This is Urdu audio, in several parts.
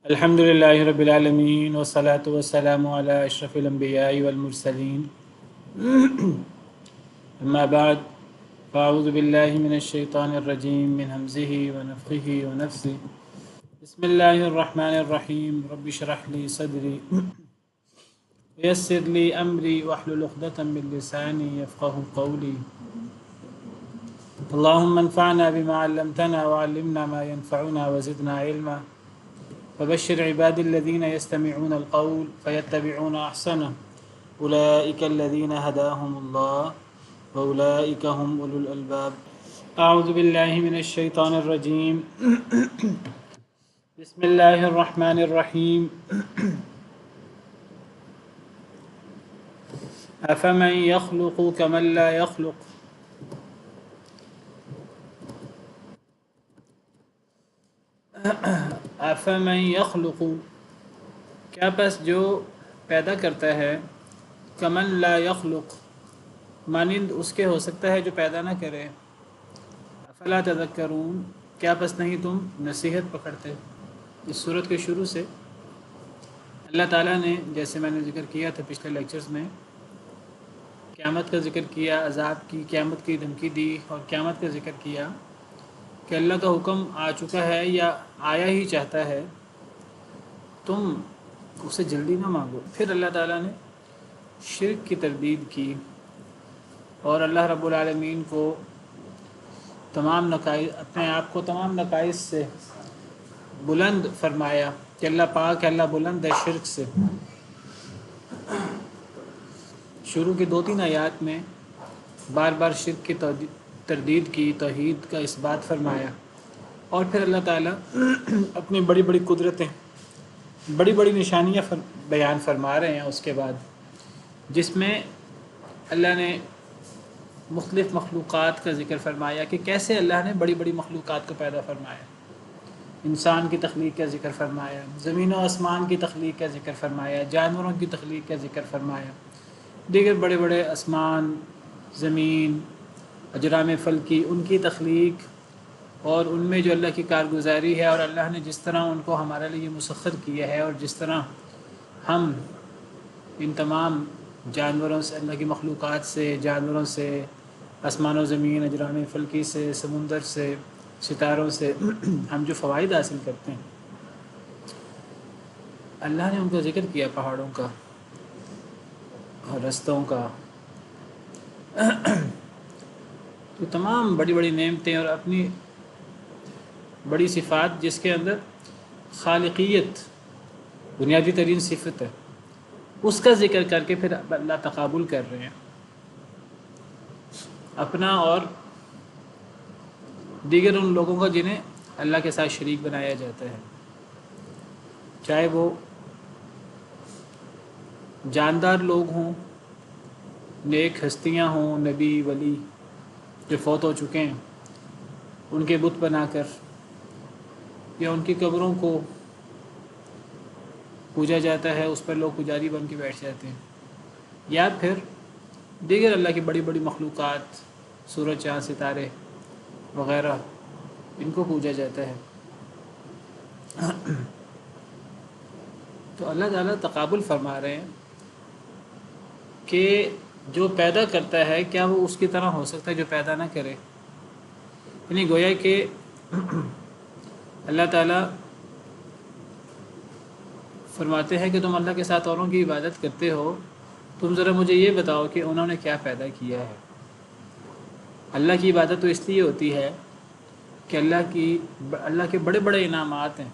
الحمد لله رب العالمين والصلاة والسلام على أشرف الأنبياء والمرسلين أما بعد فأعوذ بالله من الشيطان الرجيم من همزه ونفخه ونفسه بسم الله الرحمن الرحيم رب اشرح لي صدري ويسر لي أمري واحلل عقدة من لساني يفقه قولي اللهم انفعنا بما علمتنا وعلمنا ما ينفعنا وزدنا علما فبشر عبادي الذين يستمعون القول فيتبعون أحسنه أولئك الذين هداهم الله وأولئك هم أولو الألباب أعوذ بالله من الشيطان الرجيم بسم الله الرحمن الرحيم أفمن يخلق كمن لا يخلق أفمن يخلق کیا پس جو پیدا کرتا ہے کمن لا یخلق مانند اس کے ہو سکتا ہے جو پیدا نہ کرے افلا تذکرون کیا پس نہیں تم نصیحت پکڑتے اس صورت کے شروع سے اللہ تعالیٰ نے جیسے میں نے ذکر کیا تھا پچھلے لیکچرز میں قیامت کا ذکر کیا عذاب کی قیامت کی دھمکی دی اور قیامت کا ذکر کیا کہ اللہ کا حکم آ چکا ہے یا آیا ہی چاہتا ہے تم اسے جلدی نہ مانگو پھر اللہ تعالیٰ نے شرک کی تردید کی اور اللہ رب العالمین کو تمام نقائص اپنے آپ کو تمام نقائص سے بلند فرمایا کہ اللہ پاک ہے اللہ بلند ہے شرک سے شروع کی 2-3 آیات میں بار بار شرک کی تردید کی توحید کا اثبات فرمایا اور پھر اللہ تعالیٰ اپنی بڑی بڑی قدرتیں بڑی بڑی نشانیاں بیان فرما رہے ہیں اس کے بعد جس میں اللہ نے مختلف مخلوقات کا ذکر فرمایا کہ کیسے اللہ نے بڑی بڑی مخلوقات کو پیدا فرمایا انسان کی تخلیق کا ذکر فرمایا زمین و آسمان کی تخلیق کا ذکر فرمایا جانوروں کی تخلیق کا ذکر فرمایا دیگر بڑے بڑے آسمان زمین اجرام فلکی ان کی تخلیق اور ان میں جو اللہ کی کارگزاری ہے اور اللہ نے جس طرح ان کو ہمارے لیے مسخر کیا ہے اور جس طرح ہم ان تمام جانوروں سے اللہ کی مخلوقات سے جانوروں سے آسمان و زمین اجرام فلکی سے سمندر سے ستاروں سے ہم جو فوائد حاصل کرتے ہیں اللہ نے ان کا ذکر کیا پہاڑوں کا اور رستوں کا تو تمام بڑی بڑی نعمتیں اور اپنی بڑی صفات جس کے اندر خالقیت بنیادی ترین صفت ہے اس کا ذکر کر کے پھر اللہ تقابل کر رہے ہیں اپنا اور دیگر ان لوگوں کا جنہیں اللہ کے ساتھ شریک بنایا جاتا ہے چاہے وہ جاندار لوگ ہوں نیک ہستیاں ہوں نبی ولی جو فوت ہو چکے ہیں ان کے بت بنا کر یا ان کی قبروں کو پوجا جاتا ہے اس پر لوگ پجاری بن کے بیٹھ جاتے ہیں یا پھر دیگر اللہ کی بڑی بڑی مخلوقات سورج چاند ستارے وغیرہ ان کو پوجا جاتا ہے تو اللہ تعالیٰ تقابل فرما رہے ہیں کہ جو پیدا کرتا ہے کیا وہ اس کی طرح ہو سکتا ہے جو پیدا نہ کرے یعنی گویا کہ اللہ تعالیٰ فرماتے ہیں کہ تم اللہ کے ساتھ اوروں کی عبادت کرتے ہو تم ذرا مجھے یہ بتاؤ کہ انہوں نے کیا پیدا کیا ہے اللہ کی عبادت تو اس لیے ہوتی ہے کہ اللہ کے بڑے بڑے انعامات ہیں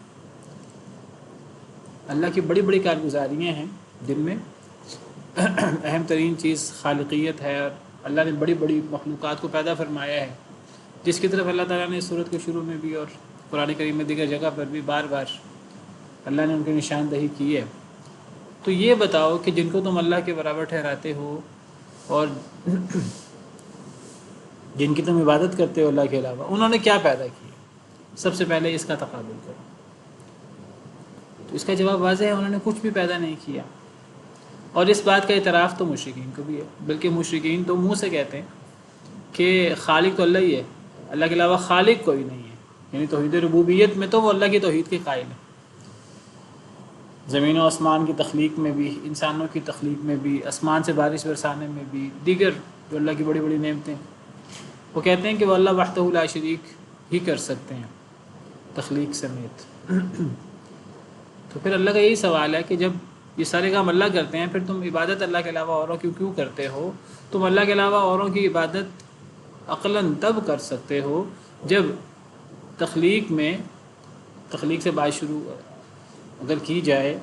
اللہ کی بڑی بڑی کارگزاریاں ہیں جن میں اہم ترین چیز خالقیت ہے اور اللہ نے بڑی بڑی مخلوقات کو پیدا فرمایا ہے جس کی طرف اللہ تعالیٰ نے سورت کے شروع میں بھی اور قرآن کریم میں دیگر جگہ پر بھی بار بار اللہ نے ان کی نشاندہی کی ہے تو یہ بتاؤ کہ جن کو تم اللہ کے برابر ٹھہراتے ہو اور جن کی تم عبادت کرتے ہو اللہ کے علاوہ انہوں نے کیا پیدا کیا سب سے پہلے اس کا تقابل کرو تو اس کا جواب واضح ہے انہوں نے کچھ بھی پیدا نہیں کیا اور اس بات کا اعتراف تو مشرکین کو بھی ہے بلکہ مشرکین تو منہ سے کہتے ہیں کہ خالق تو اللہ ہی ہے اللہ کے علاوہ خالق کوئی نہیں ہے یعنی توحید ربوبیت میں تو وہ اللہ کی توحید کے قائل ہیں زمین و آسمان کی تخلیق میں بھی، انسانوں کی تخلیق میں بھی، آسمان سے بارش برسانے میں بھی، دیگر جو اللہ کی بڑی بڑی نعمتیں، وہ کہتے ہیں کہ وہ اللہ وحدہ لا شریک ہی کر سکتے ہیں تخلیق سمیت۔ تو پھر اللہ کا یہی سوال ہے کہ جب یہ سارے کام اللہ کرتے ہیں، پھر تم عبادت اللہ کے علاوہ اوروں کی کیوں کرتے ہو؟ تم اللہ کے علاوہ اوروں کی عبادت عقلاً تب کر سکتے ہو جب تخلیق سے بات شروع اگر کی جائے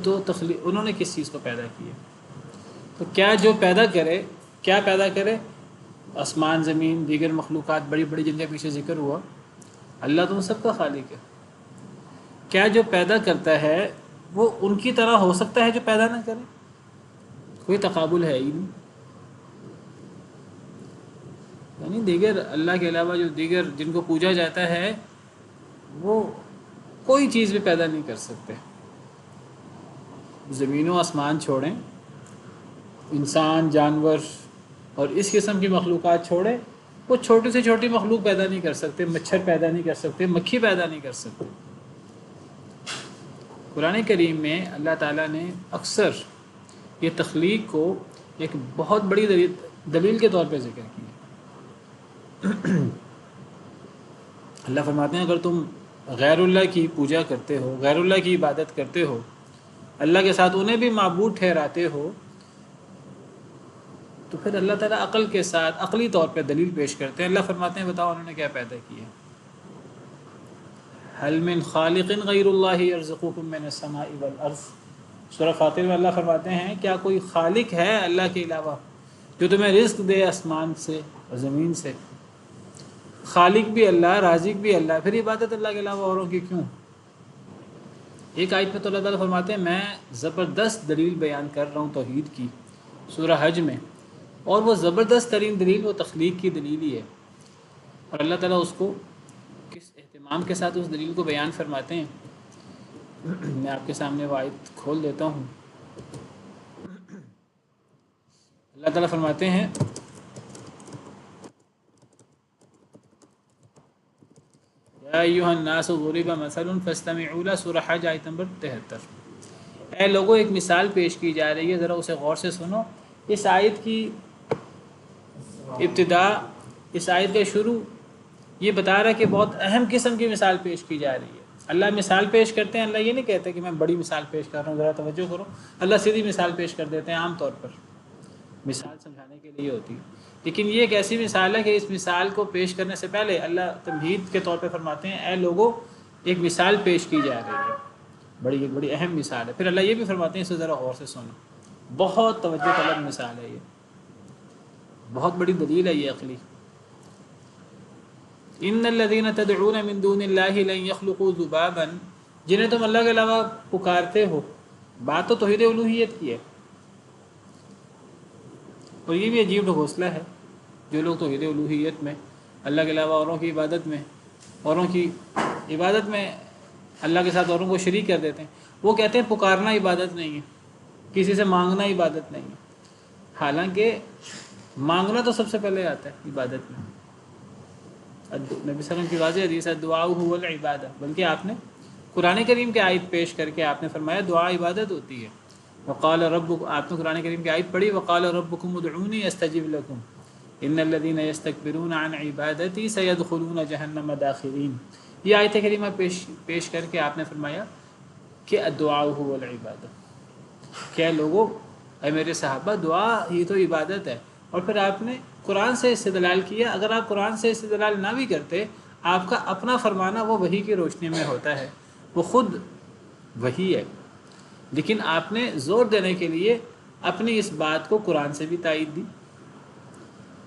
تو انہوں نے کس چیز کو پیدا کیا؟ تو کیا پیدا کرے؟ آسمان، زمین، دیگر مخلوقات بڑی بڑی جن کے پیچھے ذکر ہوا، اللہ تو ان سب کا خالق ہے۔ کیا جو پیدا کرتا ہے وہ ان کی طرح ہو سکتا ہے جو پیدا نہ کرے؟ کوئی تقابل ہے ہی نہیں۔ یعنی دیگر اللہ کے علاوہ جو دیگر جن کو پوجا جاتا ہے وہ کوئی چیز بھی پیدا نہیں کر سکتے۔ زمین و آسمان چھوڑیں، انسان، جانور اور اس قسم کی مخلوقات چھوڑیں، وہ چھوٹی سے چھوٹی مخلوق پیدا نہیں کر سکتے، مچھر پیدا نہیں کر سکتے، مکھی پیدا نہیں کر سکتے۔ قرآن کریم میں اللہ تعالیٰ نے اکثر یہ تخلیق کو ایک بہت بڑی دلیل کے طور پہ ذکر کیا۔ اللہ فرماتے ہیں اگر تم غیر اللہ کی پوجا کرتے ہو، غیر اللہ کی عبادت کرتے ہو، اللہ کے ساتھ انہیں بھی معبود ٹھہراتے ہو، تو پھر اللہ تعالیٰ عقل کے ساتھ عقلی طور پہ دلیل پیش کرتے ہیں۔ اللہ فرماتے ہیں بتاؤ انہوں نے کیا پیدا کیا؟ هل من خالق غیر اللہ یرزقکم من السماء والارض۔ سورہ فاطر میں اللہ فرماتے ہیں کیا کوئی خالق ہے اللہ کے علاوہ جو تمہیں رزق دے آسمان سے اور زمین سے؟ خالق بھی اللہ، رازق بھی اللہ، پھر عبادت اللہ کے علاوہ اوروں کی کیوں؟ ایک آیت میں تو اللہ تعالیٰ فرماتے ہیں میں زبردست دلیل بیان کر رہا ہوں توحید کی، سورہ حج میں، اور وہ زبردست ترین دلیل وہ تخلیق کی دلیل ہی ہے، اور اللہ تعالیٰ اس کو کس اہتمام کے ساتھ اس دلیل کو بیان فرماتے ہیں۔ میں آپ کے سامنے وہ آیت کھول دیتا ہوں۔ اللہ تعالیٰ فرماتے ہیں یا ایھا الناس ضرب مثل فاستمعوا له، سورہ حج آیت نمبر 73۔ اے لوگوں ایک مثال پیش کی جا رہی ہے، ذرا اسے غور سے سنو۔ اس آیت کی ابتدا، اس آیت کا شروع یہ بتا رہا ہے کہ بہت اہم قسم کی مثال پیش کی جا رہی ہے۔ اللہ مثال پیش کرتے ہیں، اللہ یہ نہیں کہتے کہ میں بڑی مثال پیش کر رہا ہوں ذرا توجہ کرو۔ اللہ سیدھی مثال پیش کر دیتے ہیں، عام طور پر مثال سمجھانے کے لیے ہوتی ہے، لیکن یہ ایک ایسی مثال ہے کہ اس مثال کو پیش کرنے سے پہلے اللہ تمہید کے طور پہ فرماتے ہیں اے لوگوں ایک مثال پیش کی جا رہی ہے، ایک بڑی اہم مثال ہے۔ پھر اللہ یہ بھی فرماتے ہیں اسے ذرا غور سے سنو، بہت توجہ طلب مثال ہے، یہ بہت بڑی دلیل ہے یہ عقلی۔ ان الذين تدعون من دون الله لن يخلقوا ذبابا، جنہیں تم اللہ کے علاوہ پکارتے ہو، بات تو توحید الوہیت کی ہے، اور یہ بھی عجیب حوصلہ ہے جو لوگ توحید الوہیت میں اللہ کے علاوہ اوروں کی عبادت میں اللہ کے ساتھ اوروں کو شریک کر دیتے ہیں، وہ کہتے ہیں پکارنا عبادت نہیں ہے، کسی سے مانگنا عبادت نہیں ہے، حالانکہ مانگنا تو سب سے پہلے آتا ہے عبادت میں۔ نبی صلی اللہ علیہ وسلم کی واضح حدیث ہے دعا هو العبادہ، بلکہ آپ نے قرآن کریم کی آیت پیش کر کے آپ نے فرمایا دعا عبادت ہوتی ہے۔ وقال ربک، آپ نے قرآن کریم کی آیت پڑھی وقال ربکم ادعونی استجب لکم ان الذین یستکبرون عن عبادتی سیدخلون جہنم داخرین۔ یہ آیت کریمہ پیش کر کے آپ نے فرمایا کہ الدعاء هو العبادہ، کیا لوگوں اے میرے صحابہ دعا ہی تو عبادت ہے۔ اور پھر آپ نے قرآن سے استدلال کیا، اگر آپ قرآن سے استدلال نہ بھی کرتے، آپ کا اپنا فرمانا وہ وحی کی روشنی میں ہوتا ہے، وہ خود وحی ہے، لیکن آپ نے زور دینے کے لیے اپنی اس بات کو قرآن سے بھی تائید دی،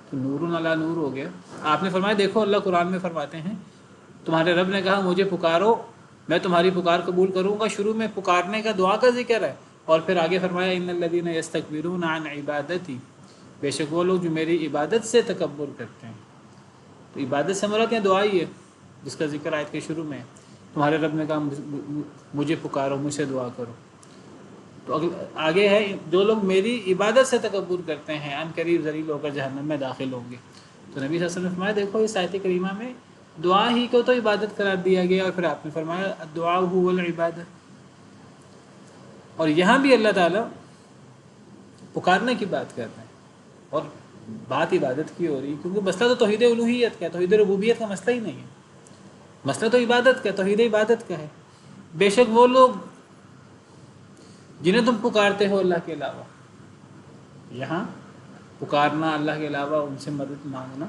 تو نور علی نور ہو گیا۔ آپ نے فرمایا دیکھو اللہ قرآن میں فرماتے ہیں تمہارے رب نے کہا مجھے پکارو میں تمہاری پکار قبول کروں گا، شروع میں پکارنے کا دعا کا ذکر ہے، اور پھر آگے فرمایا ان الذین یستکبرون عن عبادتی، بے شک وہ لوگ جو میری عبادت سے تکبر کرتے ہیں۔ تو عبادت سے مراد کیا؟ دعا ہی ہے جس کا ذکر آیت کے شروع میں ہے، تمہارے رب نے کہا مجھے پکارو، مجھ سے دعا کرو۔ تو آگے ہے جو لوگ میری عبادت سے تکبر کرتے ہیں ان قریب ذلیل ہو کر جہنم میں داخل ہوں گے۔ تو نبی صلی اللہ علیہ وسلم نے فرمایا دیکھو اس آیت کریمہ میں دعا ہی کو تو عبادت قرار دیا گیا، اور پھر آپ نے فرمایا الدعاء هو العبادہ۔ اور یہاں بھی اللہ تعالیٰ پکارنے کی بات کر رہے ہیں، اور بات عبادت کی ہو رہی ہے، کیونکہ مسئلہ تو توحید الوہیت کا ہے، توحید ربوبیت کا مسئلہ ہی نہیں ہے، مسئلہ تو عبادت کا، توحید عبادت کا ہے۔ بے شک وہ لوگ جنہیں تم پکارتے ہو اللہ کے علاوہ، یہاں پکارنا اللہ کے علاوہ، ان سے مدد مانگنا،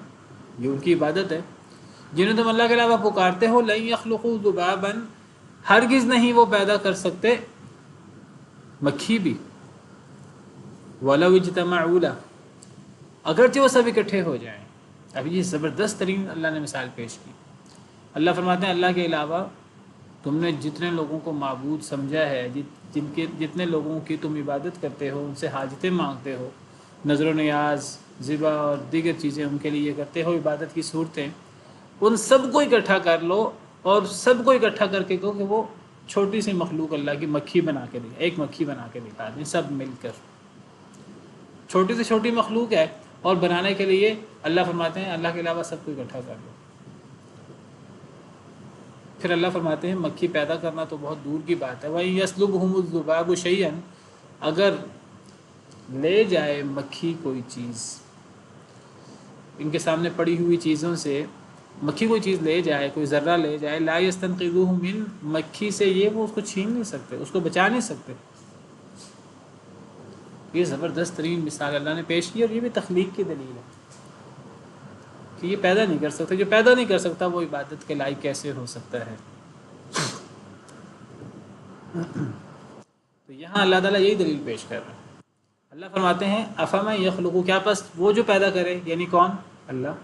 یہ ان کی عبادت ہے۔ جنہیں تم اللہ کے علاوہ پکارتے ہو، لن یخلقوا ذبابا، ہرگز نہیں وہ پیدا کر سکتے مکھی بھی، ولو اجتمعوا لہ، اگرچہ وہ سب اکٹھے ہو جائیں۔ اب یہ زبردست ترین اللہ نے مثال پیش کی۔ اللہ فرماتے ہیں اللہ کے علاوہ تم نے جتنے لوگوں کو معبود سمجھا ہے، جتنے لوگوں کی تم عبادت کرتے ہو، ان سے حاجتیں مانگتے ہو، نظر و نیاز، ذبح اور دیگر چیزیں ان کے لیے کرتے ہو، عبادت کی صورتیں، ان سب کو اکٹھا کر لو اور سب کو اکٹھا کر کے کہو کہ وہ چھوٹی سی مخلوق اللہ کی مکھی بنا کے دکھا، ایک مکھی بنا کے دکھا دیں سب مل کر، چھوٹی سے چھوٹی مخلوق ہے، اور بنانے کے لیے اللہ فرماتے ہیں اللہ کے علاوہ سب کو اکٹھا کر لو۔ پھر اللہ فرماتے ہیں مکھی پیدا کرنا تو بہت دور کی بات ہے، وَإِن يَسْلُبْهُمُ الذُّبَابُ شَيْئًا، اگر لے جائے مکھی کوئی چیز، ان کے سامنے پڑی ہوئی چیزوں سے مکھی کوئی چیز لے جائے، کوئی ذرہ لے جائے، لا يستنقذوه من، مکھی سے یہ وہ اس کو چھین نہیں سکتے، اس کو بچا نہیں سکتے۔ یہ زبردست ترین مثال اللہ نے پیش کی، اور یہ بھی تخلیق کی دلیل ہے کہ یہ پیدا نہیں کر سکتا، جو پیدا نہیں کر سکتا وہ عبادت کے لائق کیسے ہو سکتا ہے۔ تو یہاں اللہ تعالیٰ یہی دلیل پیش کر رہے ہیں۔ اللہ فرماتے ہیں افمن یخلق، کیا پس وہ جو پیدا کرے، یعنی کون؟ اللہ،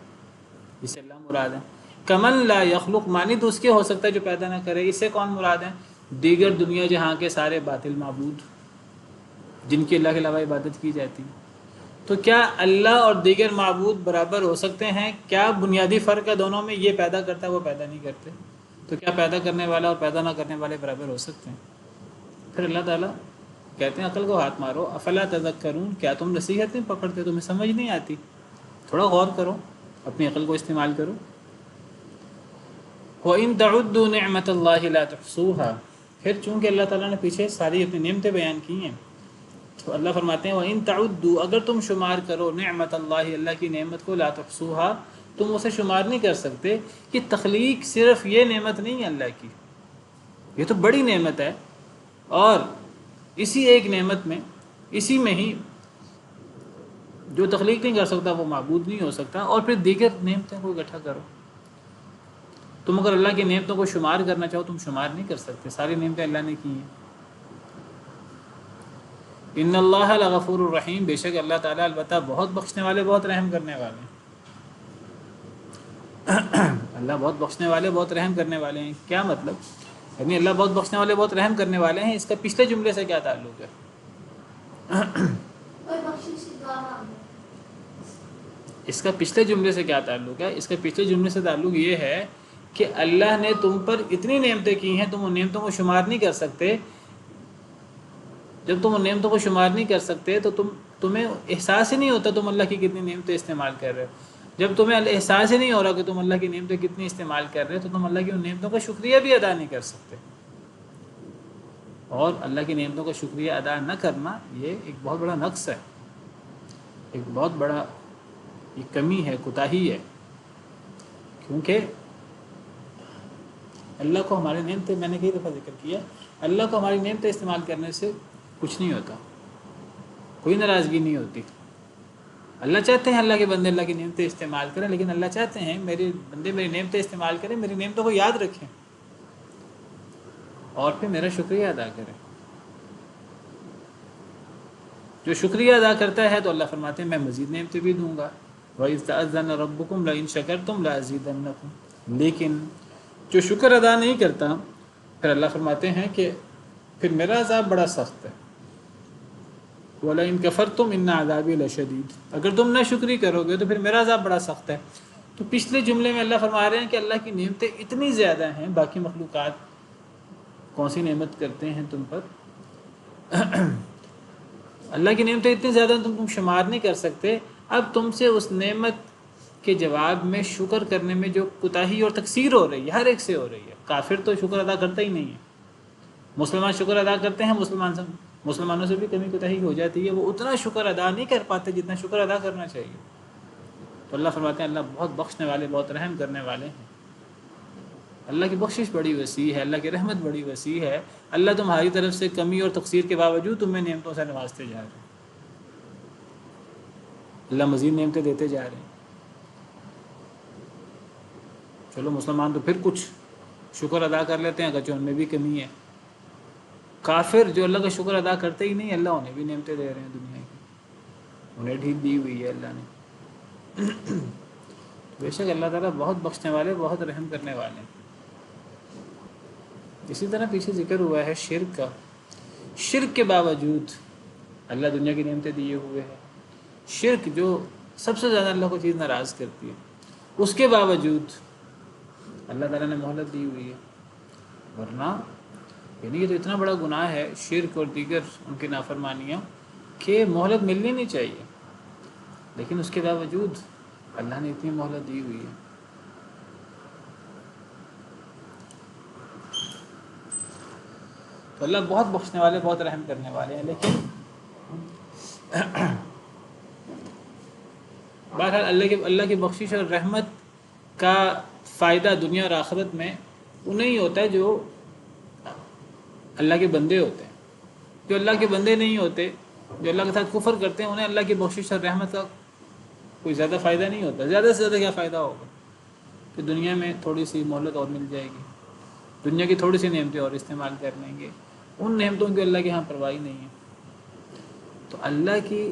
جسے اللہ مراد ہے۔ کمن لا یخلق، مانی تو اس کے ہو سکتا ہے جو پیدا نہ کرے، اس سے کون مراد ہے؟ دیگر دنیا جہاں کے سارے باطل معبود جن کی اللہ کے علاوہ عبادت کی جاتی ہے۔ تو کیا اللہ اور دیگر معبود برابر ہو سکتے ہیں؟ کیا بنیادی فرق ہے دونوں میں؟ یہ پیدا کرتا ہے، وہ پیدا نہیں کرتے، تو کیا پیدا کرنے والا اور پیدا نہ کرنے والے برابر ہو سکتے ہیں؟ پھر اللہ تعالیٰ کہتے ہیں عقل کو ہاتھ مارو، افلا تذکرون، کیا تم نصیحت نہیں پکڑتے، تمہیں سمجھ نہیں آتی؟ تھوڑا غور کرو، اپنی عقل کو استعمال کرو۔ وَإِن تَعُدُّوا نِعْمَةَ اللَّهِ لَا تُحْصُوهَا، پھر چونکہ اللہ تعالیٰ نے پیچھے ساری اپنی نعمتیں بیان کی ہیں، تو اللہ فرماتے ہیں وَإِن تَعُدُّوا، اگر تم شمار کرو نعمت اللہ، اللہ کی نعمت کو، لا تحصوها، تم اسے شمار نہیں کر سکتے۔ کہ تخلیق صرف یہ نعمت نہیں ہے اللہ کی، یہ تو بڑی نعمت ہے، اور اسی ایک نعمت میں، اسی میں ہی جو تخلیق نہیں کر سکتا وہ معبود نہیں ہو سکتا، اور پھر دیگر نعمتیں کو اکٹھا کرو۔ تم اگر اللہ کی نعمتوں کو شمار کرنا چاہو تم شمار نہیں کر سکتے، ساری نعمتیں اللہ نے کی ہیں۔ ان اللہ لغفور الرحیم، بے شک اللہ تعالیٰ البتہ بہت بخشنے والے، بہت رحم کرنے والے ہیں۔ اللہ بہت بخشنے والے، بہت رحم کرنے والے ہیں، کیا مطلب؟ یعنی اللہ بہت بخشنے والے، بہت رحم کرنے والے ہیں، اس کا پچھلے جملے سے کیا تعلق ہے؟ اس کا پچھلے جملے سے کیا تعلق ہے؟ اس کا پچھلے جملے سے تعلق یہ ہے کہ اللہ نے تم پر اتنی نعمتیں کی ہیں، تم ان نعمتوں کو شمار نہیں کر سکتے۔ جب تم ان نعمتوں کو شمار نہیں کر سکتے تو تمہیں احساس ہی نہیں ہوتا تم اللہ کی کتنی نعمتیں استعمال کر رہے ہو۔ جب تمہیں احساس ہی نہیں ہو رہا کہ تم اللہ کی نعمتیں کتنی استعمال کر رہے ہو، تو تم اللہ کی ان نعمتوں کا شکریہ بھی ادا نہیں کر سکتے۔ اور اللہ کی نعمتوں کا شکریہ ادا نہ کرنا یہ ایک بہت بڑا نقص ہے، ایک بہت بڑا یہ کمی ہے، کوتاہی ہے، کیونکہ اللہ کو ہماری نعمتیں، میں نے کئی دفعہ ذکر کیا، اللہ کو ہماری نعمتیں استعمال کرنے سے کچھ نہیں ہوتا، کوئی ناراضگی نہیں ہوتی۔ اللہ چاہتے ہیں اللہ کے بندے اللہ کی نعمتیں استعمال کریں، لیکن اللہ چاہتے ہیں میرے بندے میری نعمتیں استعمال کریں، میری نعمتوں کو یاد رکھیں اور پھر میرا شکریہ ادا کریں۔ جو شکریہ ادا کرتا ہے تو اللہ فرماتے ہیں میں مزید نعمتیں بھی دوں گا۔ وَإِذْ تَأَذَّنَ رَبُّكُمْ لَئِن شَكَرْتُمْ لَأَزِيدَنَّكُمْ، لیکن جو شکر ادا نہیں کرتا، پھر اللہ فرماتے ہیں کہ پھر میرا عذاب بڑا سخت ہے۔ وَلَئِن كَفَرْتُمْ إِنَّ عَذَابِي لَشَدِيدٌ، اگر تم نہ شکری کرو گے تو پھر میرا عذاب بڑا سخت ہے۔ تو پچھلے جملے میں اللہ فرما رہے ہیں کہ اللہ کی نعمتیں اتنی زیادہ ہیں، باقی مخلوقات کون سی نعمت کرتے ہیں تم پر؟ اللہ کی نعمتیں اتنی زیادہ ہیں تم شمار نہیں کر سکتے۔ اب تم سے اس نعمت کے جواب میں شکر کرنے میں جو کوتاہی اور تقصیر ہو رہی ہے، ہر ایک سے ہو رہی ہے۔ کافر تو شکر ادا کرتا ہی نہیں ہے، مسلمان شکر ادا کرتے ہیں، مسلمانوں سے بھی کمی کوتاہی ہو جاتی ہے، وہ اتنا شکر ادا نہیں کر پاتے جتنا شکر ادا کرنا چاہیے. تو اللہ فرماتے ہیں اللہ بہت بخشنے والے، بہت رحم کرنے والے ہیں. اللہ کی بخشش بڑی وسیع ہے، اللہ کی رحمت بڑی وسیع ہے. اللہ تمہاری طرف سے کمی اور تقصیر کے باوجود تمہیں نعمتوں سے نوازتے جا رہے ہیں. اللہ مزید نعمتیں دیتے جا رہے ہیں. چلو مسلمان تو پھر کچھ شکر ادا کر لیتے ہیں اگرچہ ان میں بھی کمی ہے. کافر جو اللہ کا شکر ادا کرتے ہی نہیں، اللہ انہیں بھی نعمتیں دے رہے ہیں دنیا کی، انہیں ڈھیل دی ہوئی ہے اللہ نے. بے شک اللہ تعالیٰ بہت بخشنے والے، بہت رحم کرنے والے ہیں. اسی طرح پیچھے ذکر ہوا ہے شرک کا. شرک کے باوجود اللہ دنیا کی نعمتیں دیے ہوئے ہیں. شرک جو سب سے زیادہ اللہ کو چیز ناراض کرتی ہے، اس کے باوجود اللہ تعالیٰ نے مہلت دی ہوئی ہے. ورنہ یعنی یہ تو اتنا بڑا گناہ ہے شرک اور دیگر ان کی نافرمانیاں کہ مہلت ملنی نہیں چاہیے، لیکن اس کے باوجود اللہ نے اتنی مہلت دی ہوئی ہے. تو اللہ بہت بخشنے والے، بہت رحم کرنے والے ہیں. لیکن بہرحال اللہ کی بخشش اور رحمت کا فائدہ دنیا اور آخرت میں انہیں ہی ہوتا ہے جو اللہ کے بندے ہوتے ہیں. جو اللہ کے بندے نہیں ہوتے، جو اللہ کے ساتھ کفر کرتے ہیں، انہیں اللہ کی بخشش اور رحمت کا کوئی زیادہ فائدہ نہیں ہوتا. زیادہ سے زیادہ کیا فائدہ ہوگا کہ دنیا میں تھوڑی سی مہلت اور مل جائے گی، دنیا کی تھوڑی سی نعمتیں اور استعمال کر لیں گے. ان نعمتوں کی اللہ کے ہاں پرواہ نہیں ہے. تو اللہ کی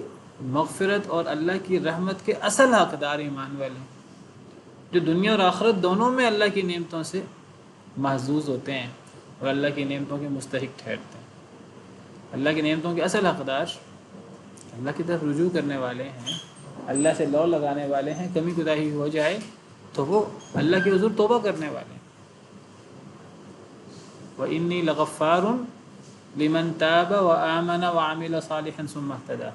مغفرت اور اللہ کی رحمت کے اصل حقدار ایمان والے ہیں، جو دنیا اور آخرت دونوں میں اللہ کی نعمتوں سے محظوظ ہوتے ہیں اور اللہ کی نعمتوں کے مستحق ٹھہرتے ہیں. اللہ کی نعمتوں کے اصل حقدار اللہ کی طرف رجوع کرنے والے ہیں، اللہ سے لو لگانے والے ہیں. کمی کوتاہی ہو جائے تو وہ اللہ کے حضور توبہ کرنے والے ہیں. وَإِنِّي لَغَفَّارٌ لِمَن تَابَ وَآمَنَ وَعَمِلَ صَالِحًا ثُمَّ اهْتَدَىٰ.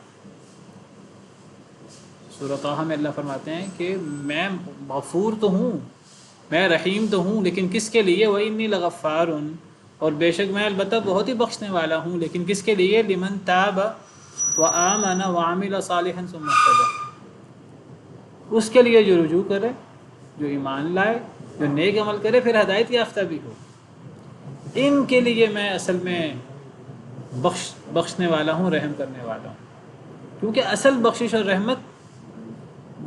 سورۃ طٰہٰ میں اللہ فرماتے ہیں کہ میں غفور تو ہوں، میں رحیم تو ہوں، لیکن کس کے لیے؟ وَإِنِّي لَغَفَّارٌ، اور بے شک میں البتہ بہت ہی بخشنے والا ہوں، لیکن کس کے لیے؟ لمن تاب وآمن وعمل صالحا ثم اهتدى، اس کے لیے جو رجوع کرے، جو ایمان لائے، جو نیک عمل کرے، پھر ہدایت یافتہ بھی ہو. ان کے لیے میں اصل میں بخشنے والا ہوں، رحم کرنے والا ہوں. کیونکہ اصل بخشش اور رحمت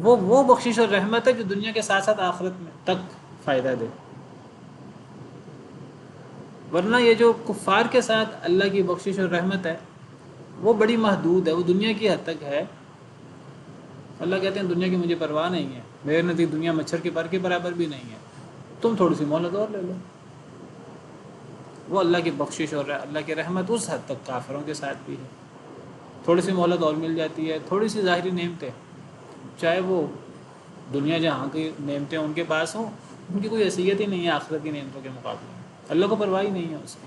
وہ بخشش اور رحمت ہے جو دنیا کے ساتھ ساتھ آخرت میں تک فائدہ دے. ورنہ یہ جو کفار کے ساتھ اللہ کی بخشش اور رحمت ہے وہ بڑی محدود ہے، وہ دنیا کی حد تک ہے. اللہ کہتے ہیں دنیا کی مجھے پرواہ نہیں ہے، میرے نزدیک دنیا مچھر کے پر کے برابر بھی نہیں ہے، تم تھوڑی سی مہلت اور لے لو. وہ اللہ کی بخشش اور اللہ کی رحمت اس حد تک کافروں کے ساتھ بھی ہے. تھوڑی سی مہلت اور مل جاتی ہے، تھوڑی سی ظاہری نعمتیں، چاہے وہ دنیا جہاں کی نعمتیں ان کے پاس ہوں، ان کی کوئی حیثیت ہی نہیں ہے آخرت کی نعمتوں کے مقابلے میں. اللہ کو پرواہ ہی نہیں ہے اس کی.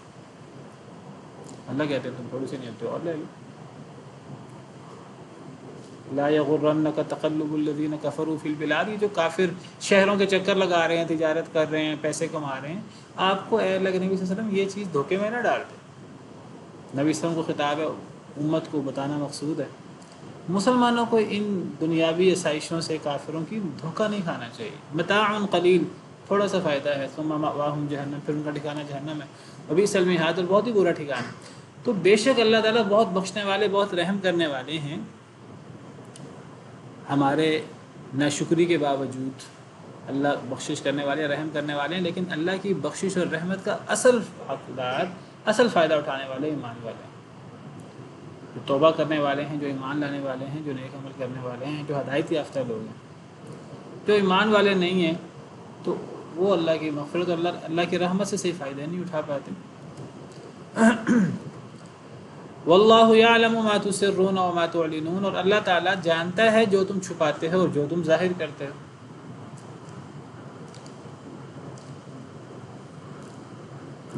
اللہ کہتے ہیں تم تھوڑی سی نعمتیں اور لے لو. لا یغرنک تقلب الذین کفروا فی البلاد، یہ جو کافر شہروں کے چکر لگا رہے ہیں، تجارت کر رہے ہیں، پیسے کما رہے ہیں، آپ کو اے اللہ کے نبی صلی اللہ علیہ وسلم یہ چیز دھوکے میں نہ ڈال دے. نبی صلی اللہ علیہ وسلم کو خطاب ہے، امت کو بتانا مقصود ہے. مسلمانوں کو ان دنیاوی آسائشوں سے کافروں کی دھوکہ نہیں کھانا چاہیے. متاع قلیل، تھوڑا سا فائدہ ہے. ثم مأواہم جہنم، پھر ان کا ٹھکانہ جہنم ہے. وبئس المہاد، اور بہت ہی برا ٹھکانہ. تو بے شک اللہ تعالیٰ بہت بخشنے والے، بہت رحم کرنے والے ہیں. ہمارے ناشکری کے باوجود اللہ بخشش کرنے والے، رحم کرنے والے ہیں، لیکن اللہ کی بخشش اور رحمت کا اصل حقدار، اصل فائدہ اٹھانے والے ایمان والے ہیں، جو توبہ کرنے والے ہیں، جو ایمان لانے والے ہیں، جو نیک عمل کرنے والے ہیں، جو ہدایت یافتہ لوگ ہیں. جو ایمان والے نہیں ہیں تو وہ اللہ کی مغفرت اور اللہ کی رحمت سے صحیح فائدہ نہیں اٹھا پاتے. واللہ یعلم ما تسرون وما تعلنون، اور اللہ تعالیٰ جانتا ہے جو تم چھپاتے ہو اور جو تم ظاہر کرتے ہو.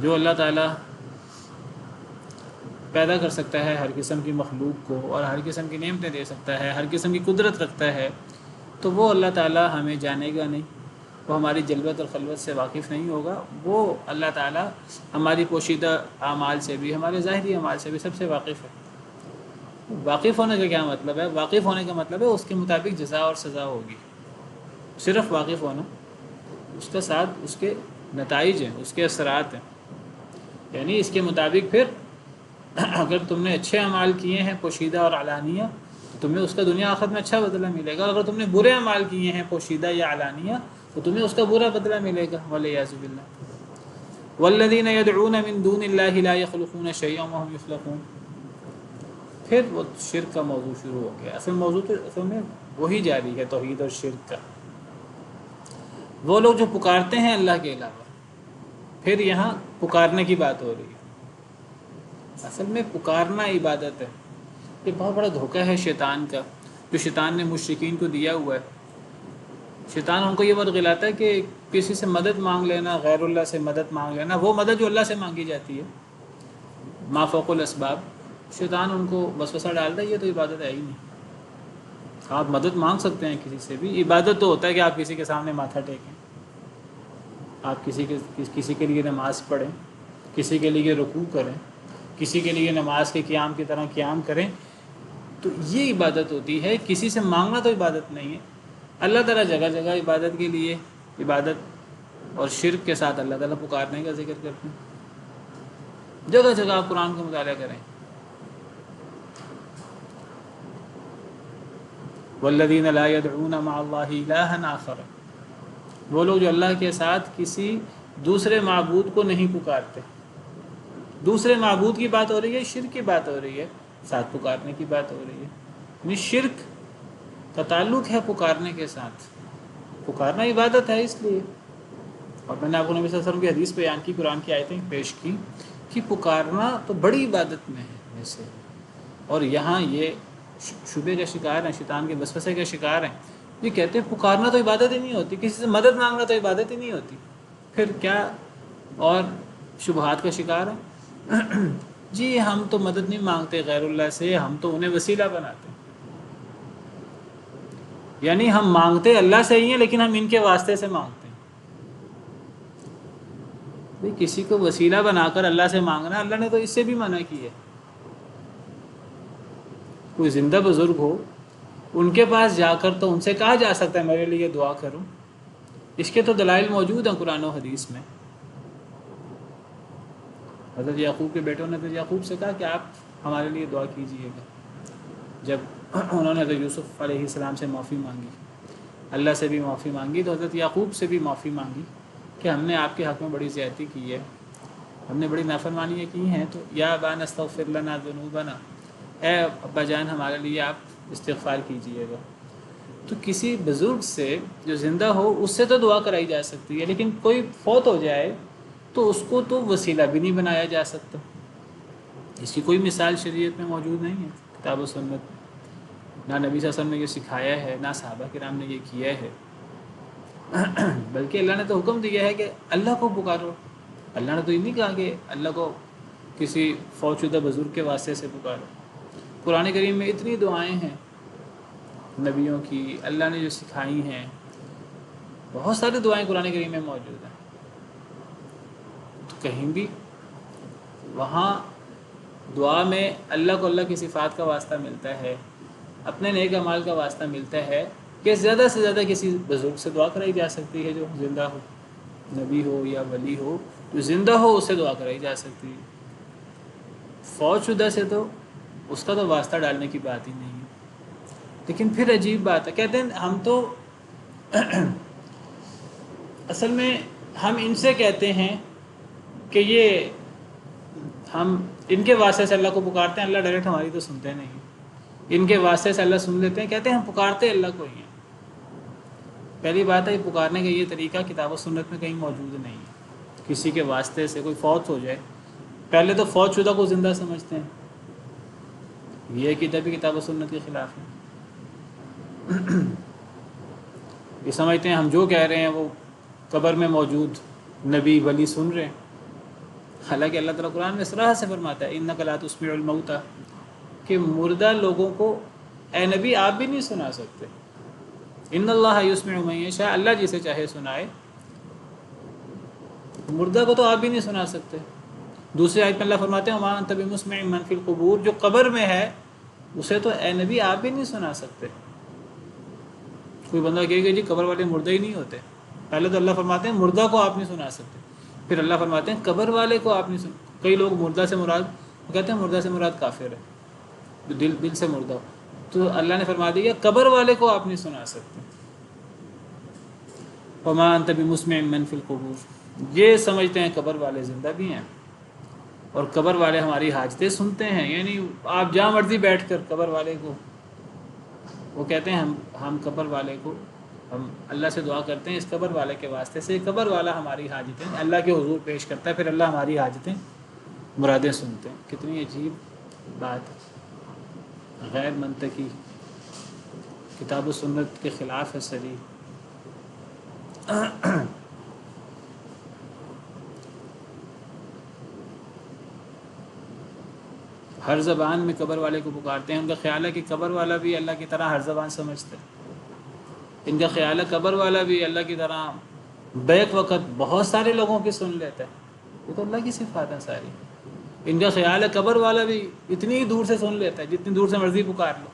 جو اللہ تعالیٰ پیدا کر سکتا ہے ہر قسم کی مخلوق کو اور ہر قسم کی نعمتیں دے سکتا ہے، ہر قسم کی قدرت رکھتا ہے، تو وہ اللہ تعالیٰ ہمیں جانے گا نہیں، وہ ہماری جلوت اور خلوت سے واقف نہیں ہوگا، وہ اللہ تعالیٰ ہماری پوشیدہ اعمال سے بھی، ہمارے ظاہری اعمال سے بھی سب سے واقف ہے۔ واقف ہونے کا کیا مطلب ہے؟ واقف ہونے کا مطلب ہے اس کے مطابق جزا اور سزا ہوگی۔ صرف واقف ہونا، اس کے ساتھ اس کے نتائج ہیں، اس کے اثرات ہیں، یعنی اس کے مطابق پھر اگر تم نے اچھے اعمال کیے ہیں پوشیدہ اور علانیہ تو تمہیں اس کا دنیا آخرت میں اچھا بدلہ ملے گا، اگر تم نے برے اعمال کیے ہیں پوشیدہ یا علانیہ تو تمہیں اس کا برا بدلہ ملے گا، والعیاذ باللہ۔ والذین یدعون من دون اللہ لا یخلقون شیئا وهم یخلقون۔ پھر وہ شرک کا موضوع شروع ہو گیا۔ اصل میں وہی جاری ہے، توحید اور شرک کا۔ وہ لوگ جو پکارتے ہیں اللہ کے علاوہ، پھر یہاں پکارنے کی بات ہو رہی ہے۔ اصل میں پکارنا عبادت ہے۔ یہ بہت بڑا دھوکہ ہے شیطان کا، جو شیطان نے مشرکین کو دیا ہوا ہے۔ شیطان ان کو یہ بات غلاتا ہے کہ کسی سے مدد مانگ لینا، غیر اللہ سے مدد مانگ لینا، وہ مدد جو اللہ سے مانگی جاتی ہے، ما فوق الاسباب، شیطان ان کو وسوسہ ڈالتا ہے یہ تو عبادت ہے ہی نہیں۔ آپ مدد مانگ سکتے ہیں کسی سے بھی، عبادت تو ہوتا ہے کہ آپ کسی کے سامنے ماتھا ٹیکیں، آپ کسی کے لیے نماز پڑھیں، کسی کے لیے رکوع کریں، کسی کے لیے نماز کے قیام کی طرح قیام کریں، تو یہ عبادت ہوتی ہے۔ کسی سے مانگنا تو عبادت نہیں ہے۔ اللہ تعالیٰ جگہ جگہ عبادت کے لیے عبادت اور شرک کے ساتھ اللہ تعالیٰ پکارنے کا ذکر کرتے ہیں۔ جگہ جگہ آپ قرآن کا مطالعہ کریں۔ والذین لا يدعون مع اللہ الہا آخر، وہ لوگ جو اللہ کے ساتھ کسی دوسرے معبود کو نہیں پکارتے۔ دوسرے معبود کی بات ہو رہی ہے، شرک کی بات ہو رہی ہے، ساتھ پکارنے کی بات ہو رہی ہے۔ یعنی شرک کا تعلق ہے پکارنے کے ساتھ۔ پکارنا عبادت ہے اس لیے، اور میں نے آپ کو نبی صلی اللہ علیہ وسلم کی حدیث بیان کی، قرآن کی آیتیں پیش کی کہ پکارنا تو بڑی عبادت میں ہے ویسے۔ اور یہاں یہ شبے کا شکار ہیں، شیطان کے وسوسے کا شکار ہیں، یہ کہتے ہیں پکارنا تو عبادت ہی نہیں ہوتی، کسی سے مدد مانگنا تو عبادت ہی نہیں ہوتی، پھر کیا؟ اور شبہات کا شکار ہیں۔ جی ہم تو مدد نہیں مانگتے غیر اللہ سے، ہم تو انہیں وسیلہ بناتے ہیں، یعنی ہم مانگتے اللہ سے ہی ہیں لیکن ہم ان کے واسطے سے مانگتے ہیں۔ بھئی کسی کو وسیلہ بنا کر اللہ سے مانگنا، اللہ نے تو اس سے بھی منع کی ہے۔ کوئی زندہ بزرگ ہو، ان کے پاس جا کر تو ان سے کہا جا سکتا ہے میرے لیے دعا کرو، اس کے تو دلائل موجود ہیں قرآن و حدیث میں۔ حضرت یعقوب کے بیٹوں نے حضرت یعقوب سے کہا کہ آپ ہمارے لیے دعا کیجیے گا، جب انہوں نے حضرت یوسف علیہ السلام سے معافی مانگی، اللہ سے بھی معافی مانگی، تو حضرت یعقوب سے بھی معافی مانگی کہ ہم نے آپ کے حق میں بڑی زیادتی کی ہے، ہم نے بڑی نافرمانیاں کی ہیں، تو یا ابانا استغفر لنا ذنوبنا، اے ابا جان ہمارے لیے آپ استغفار کیجیے گا۔ تو کسی بزرگ سے جو زندہ ہو اس سے تو دعا کرائی جا سکتی ہے، لیکن کوئی فوت ہو جائے تو اس کو تو وسیلہ بھی نہیں بنایا جا سکتا۔ اس کی کوئی مثال شریعت میں موجود نہیں ہے، کتاب و سنت میں، نہ نبی صلی اللہ علیہ وسلم نے یہ سکھایا ہے، نہ صحابہ کرام نے یہ کیا ہے، بلکہ اللہ نے تو حکم دیا ہے کہ اللہ کو پکارو۔ اللہ نے تو یہ نہیں کہا کہ اللہ کو کسی فوت شدہ بزرگ کے واسطے سے پکارو۔ قرآن کریم میں اتنی دعائیں ہیں نبیوں کی، اللہ نے جو سکھائی ہیں، بہت ساری دعائیں قرآن کریم میں موجود ہیں۔ تو کہیں بھی وہاں دعا میں اللہ کو اللہ کی صفات کا واسطہ ملتا ہے، اپنے نیک اعمال کا واسطہ ملتا ہے، کہ زیادہ سے زیادہ کسی بزرگ سے دعا کرائی جا سکتی ہے جو زندہ ہو، نبی ہو یا ولی ہو، جو زندہ ہو اس سے دعا کرائی جا سکتی ہے۔ فوت شدہ سے تو اس کا تو واسطہ ڈالنے کی بات ہی نہیں ہے۔ لیکن پھر عجیب بات ہے، کہتے ہیں ہم تو اصل میں ہم ان سے کہتے ہیں کہ یہ ہم ان کے واسطے سے اللہ کو پکارتے ہیں، اللہ ڈائریکٹ ہماری تو سنتے نہیں، ان کے واسطے سے اللہ سن لیتے ہیں، کہتے ہیں ہم پکارتے اللہ کو ہی ہیں۔ پہلی بات ہے یہ پکارنے کا یہ طریقہ کتاب و سنت میں کہیں موجود نہیں ہے۔ کسی کے واسطے سے کوئی فوت ہو جائے، پہلے تو فوت شدہ کو زندہ سمجھتے ہیں، یہ کتاب و سنت کے خلاف ہے۔ یہ سمجھتے ہیں ہم جو کہہ رہے ہیں وہ قبر میں موجود نبی ولی سن رہے ہیں، حالانکہ اللہ تعالیٰ قرآن میں صراحت سے فرماتا ہے اِنَّکَ لَا تُسْمِعُ الْمَوْتَى، کہ مردہ لوگوں کو اے نبی آپ بھی نہیں سنا سکتے۔ ان اللہ یسمع من یشاء، اللہ جسے چاہے سنائے۔ مردہ کو تو آپ بھی نہیں سنا سکتے۔ دوسری آیت میں اللہ فرماتے ہیں وما انت بمسمع من فی القبور، جو قبر میں ہے اسے تو اے نبی آپ بھی نہیں سنا سکتے۔ کوئی بندہ کہے گا جی قبر والے مردہ ہی نہیں ہوتے، پہلے تو اللہ فرماتے ہیں مردہ کو آپ نہیں سنا سکتے، پھر اللہ فرماتے ہیں قبر والے کو آپ نہیں سن۔ کئی لوگ مردہ سے مراد کہتے ہیں مردہ سے مراد کافر ہے جو دل سے مردہ ہو، تو اللہ نے فرما دیا قبر والے کو آپ نہیں سنا سکتے۔ وما انت بمسمع من فی القبور، یہ سمجھتے ہیں قبر والے زندہ بھی ہیں اور قبر والے ہماری حاجتیں سنتے ہیں، یعنی آپ جہاں مرضی بیٹھ کر قبر والے کو، وہ کہتے ہیں ہم قبر والے کو، ہم اللہ سے دعا کرتے ہیں اس قبر والے کے واسطے سے، قبر والا ہماری حاجتیں اللہ کے حضور پیش کرتا ہے، پھر اللہ ہماری حاجتیں مرادیں سنتے ہیں۔ کتنی عجیب بات ہے، غیر منطقی، کتاب و سنت کے خلاف ہے صریح۔ ہر زبان میں قبر والے کو پکارتے ہیں، ان کا خیال ہے کہ قبر والا بھی اللہ کی طرح ہر زبان سمجھتا ہے، ان کا خیال ہے قبر والا بھی اللہ کی طرح بیک وقت بہت سارے لوگوں کی سن لیتا ہے، یہ تو اللہ کی صفات ہے ساری۔ ان کا خیال ہے قبر والا بھی اتنی دور سے سن لیتا ہے، جتنی دور سے مرضی پکار لو،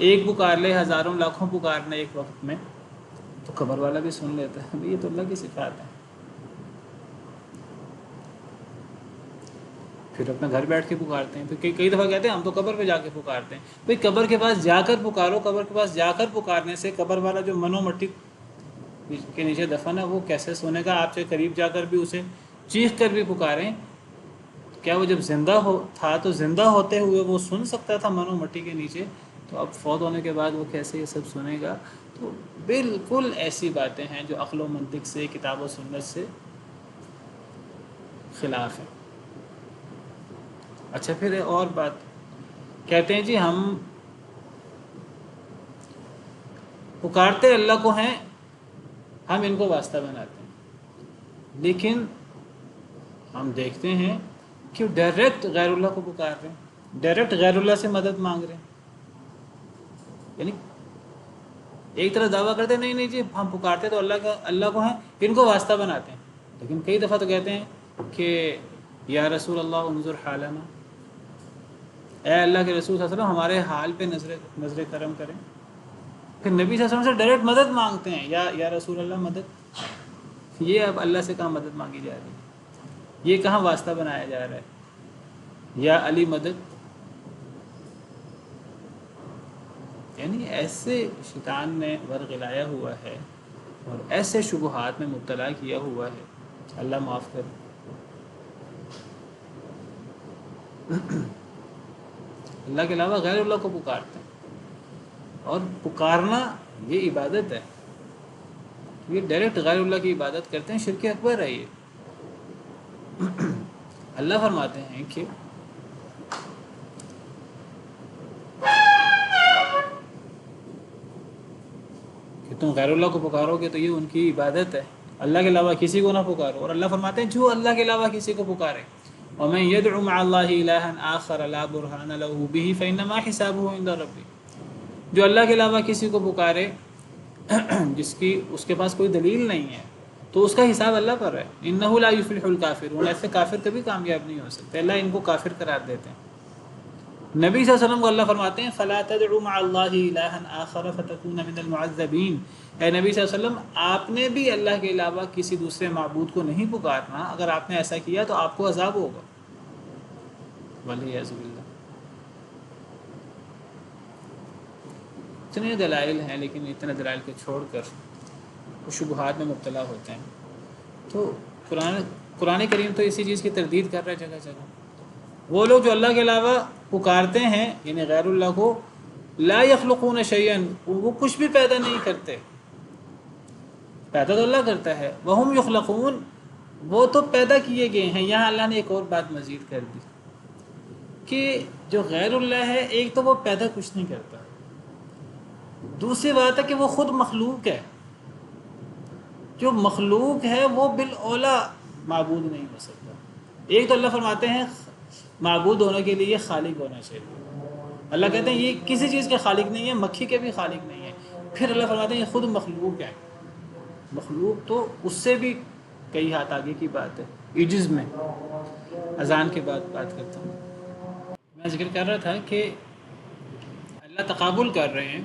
ایک پکار لے ہزاروں لاکھوں پکارنے ایک وقت میں تو قبر والا بھی سن لیتا ہے، یہ تو اللہ کی صفات ہے۔ پھر اپنا گھر بیٹھ کے پکارتے ہیں، پھر کئی دفعہ کہتے ہیں ہم تو قبر پہ جا کے پکارتے ہیں، بھئی قبر کے پاس جا کر پکارو، قبر کے پاس جا کر پکارنے سے قبر والا جو منو مٹی کے نیچے دفن ہے وہ کیسے سنے گا؟ آپ سے قریب جا کر بھی اسے چیخ کر بھی پکاریں، کیا وہ جب زندہ تھا تو زندہ ہوتے ہوئے وہ سن سکتا تھا منو مٹی کے نیچے، تو اب فوت ہونے کے بعد وہ کیسے یہ سب سنے گا؟ تو بالکل ایسی باتیں ہیں جو عقل و منطق سے، کتاب و سنت سے خلاف ہیں۔ اچھا پھر اور بات کہتے ہیں جی ہم پکارتے اللہ کو ہیں، ہم ان کو واسطہ بناتے ہیں، لیکن ہم دیکھتے ہیں کہ ڈائریکٹ غیر اللہ کو پکار رہے ہیں، ڈائریکٹ غیر اللہ سے مدد مانگ رہے ہیں، یعنی ایک طرح دعویٰ کرتے ہیں نہیں جی ہم پکارتے تو اللہ کو ہیں، ان کو واسطہ بناتے ہیں، لیکن کئی دفعہ تو کہتے ہیں کہ یا رسول اللہ انظر حالنا، اے اللہ کے رسول صلی اللہ علیہ وسلم ہمارے حال پہ نظر کرم کریں۔ پھر نبی صلی اللہ علیہ وسلم سے ڈائریکٹ مدد مانگتے ہیں، یا رسول اللہ مدد، یہ اب اللہ سے کہاں مدد مانگی جا رہی ہے، یہ کہاں واسطہ بنایا جا رہا ہے، یا علی مدد؟ یعنی ایسے شیطان نے ورغلایا ہوا ہے اور ایسے شبہات میں مبتلا کیا ہوا ہے، اللہ معاف کرے۔ اللہ کے علاوہ غیر اللہ کو پکارتے ہیں، اور پکارنا یہ عبادت ہے، یہ ڈائریکٹ غیر اللہ کی عبادت کرتے ہیں، شرک اکبر ہے یہ۔ اللہ فرماتے ہیں کہ تم غیر اللہ کو پکارو گے تو یہ ان کی عبادت ہے، اللہ کے علاوہ کسی کو نہ پکارو، اور اللہ فرماتے ہیں جو اللہ کے علاوہ کسی کو پکارے وَمَن يَدْعُ مَعَ اللَّهِ إِلَٰهًا آخَرَ لَا بُرْهَانَ لَهُ بِهِ فَإِنَّمَا حِسَابُهُ عِندَ رَبِّهِ، جو اللہ کے علاوہ کسی کو پکارے جس کی اس کے پاس کوئی دلیل نہیں ہے تو اس کا حساب اللہ پر ہے۔ إِنَّهُ لَا يُفْلِحُ الْكَافِرُونَ، ایسے کافر کبھی کامیاب نہیں ہو سکتے، اللہ ان کو کافر قرار دیتے ہیں۔ نبی صلی اللہ علیہ وسلم کو اللہ فرماتے ہیں فَلَا تَدْعُوا مَعَ اللَّهِ إِلَٰهًا آخَرَ فَتَكُونَ مِنَ الْمُعَذَّبِينَ، اے نبی صلی اللہ علیہ وسلم آپ نے بھی اللہ کے علاوہ کسی دوسرے معبود کو نہیں پکارنا، اگر آپ نے ایسا کیا تو آپ کو عذاب ہوگا، وَالْعِيَاذُ بِاللَّہ۔ اتنے دلائل ہیں، لیکن اتنے دلائل کو چھوڑ کر وہ شبہات میں مبتلا ہوتے ہیں۔ تو قرآن کریم تو اسی چیز کی تردید کر رہا ہے جگہ جگہ۔ وہ لوگ جو اللہ کے علاوہ پکارتے ہیں یعنی غیر اللہ کو، لا یخلقون شیئا، وہ کچھ بھی پیدا نہیں کرتے، پیدا تو اللہ کرتا ہے، وہم یخلقون، وہ تو پیدا کیے گئے ہیں۔ یہاں اللہ نے ایک اور بات مزید کر دی کہ جو غیر اللہ ہے ایک تو وہ پیدا کچھ نہیں کرتا، دوسری بات ہے کہ وہ خود مخلوق ہے، جو مخلوق ہے وہ بالاولیٰ معبود نہیں ہو سکتا۔ ایک تو اللہ فرماتے ہیں معبود ہونے کے لیے خالق ہونا چاہیے، اللہ کہتے ہیں یہ کسی چیز کے خالق نہیں ہے، مکھی کے بھی خالق نہیں ہے، پھر اللہ فرماتے ہیں یہ خود مخلوق ہے، مخلوق تو اس سے بھی کئی ہاتھ آگے کی بات ہے۔ عجز میں اذان کے بعد بات کرتا ہوں، میں ذکر کر رہا تھا کہ اللہ تقابل کر رہے ہیں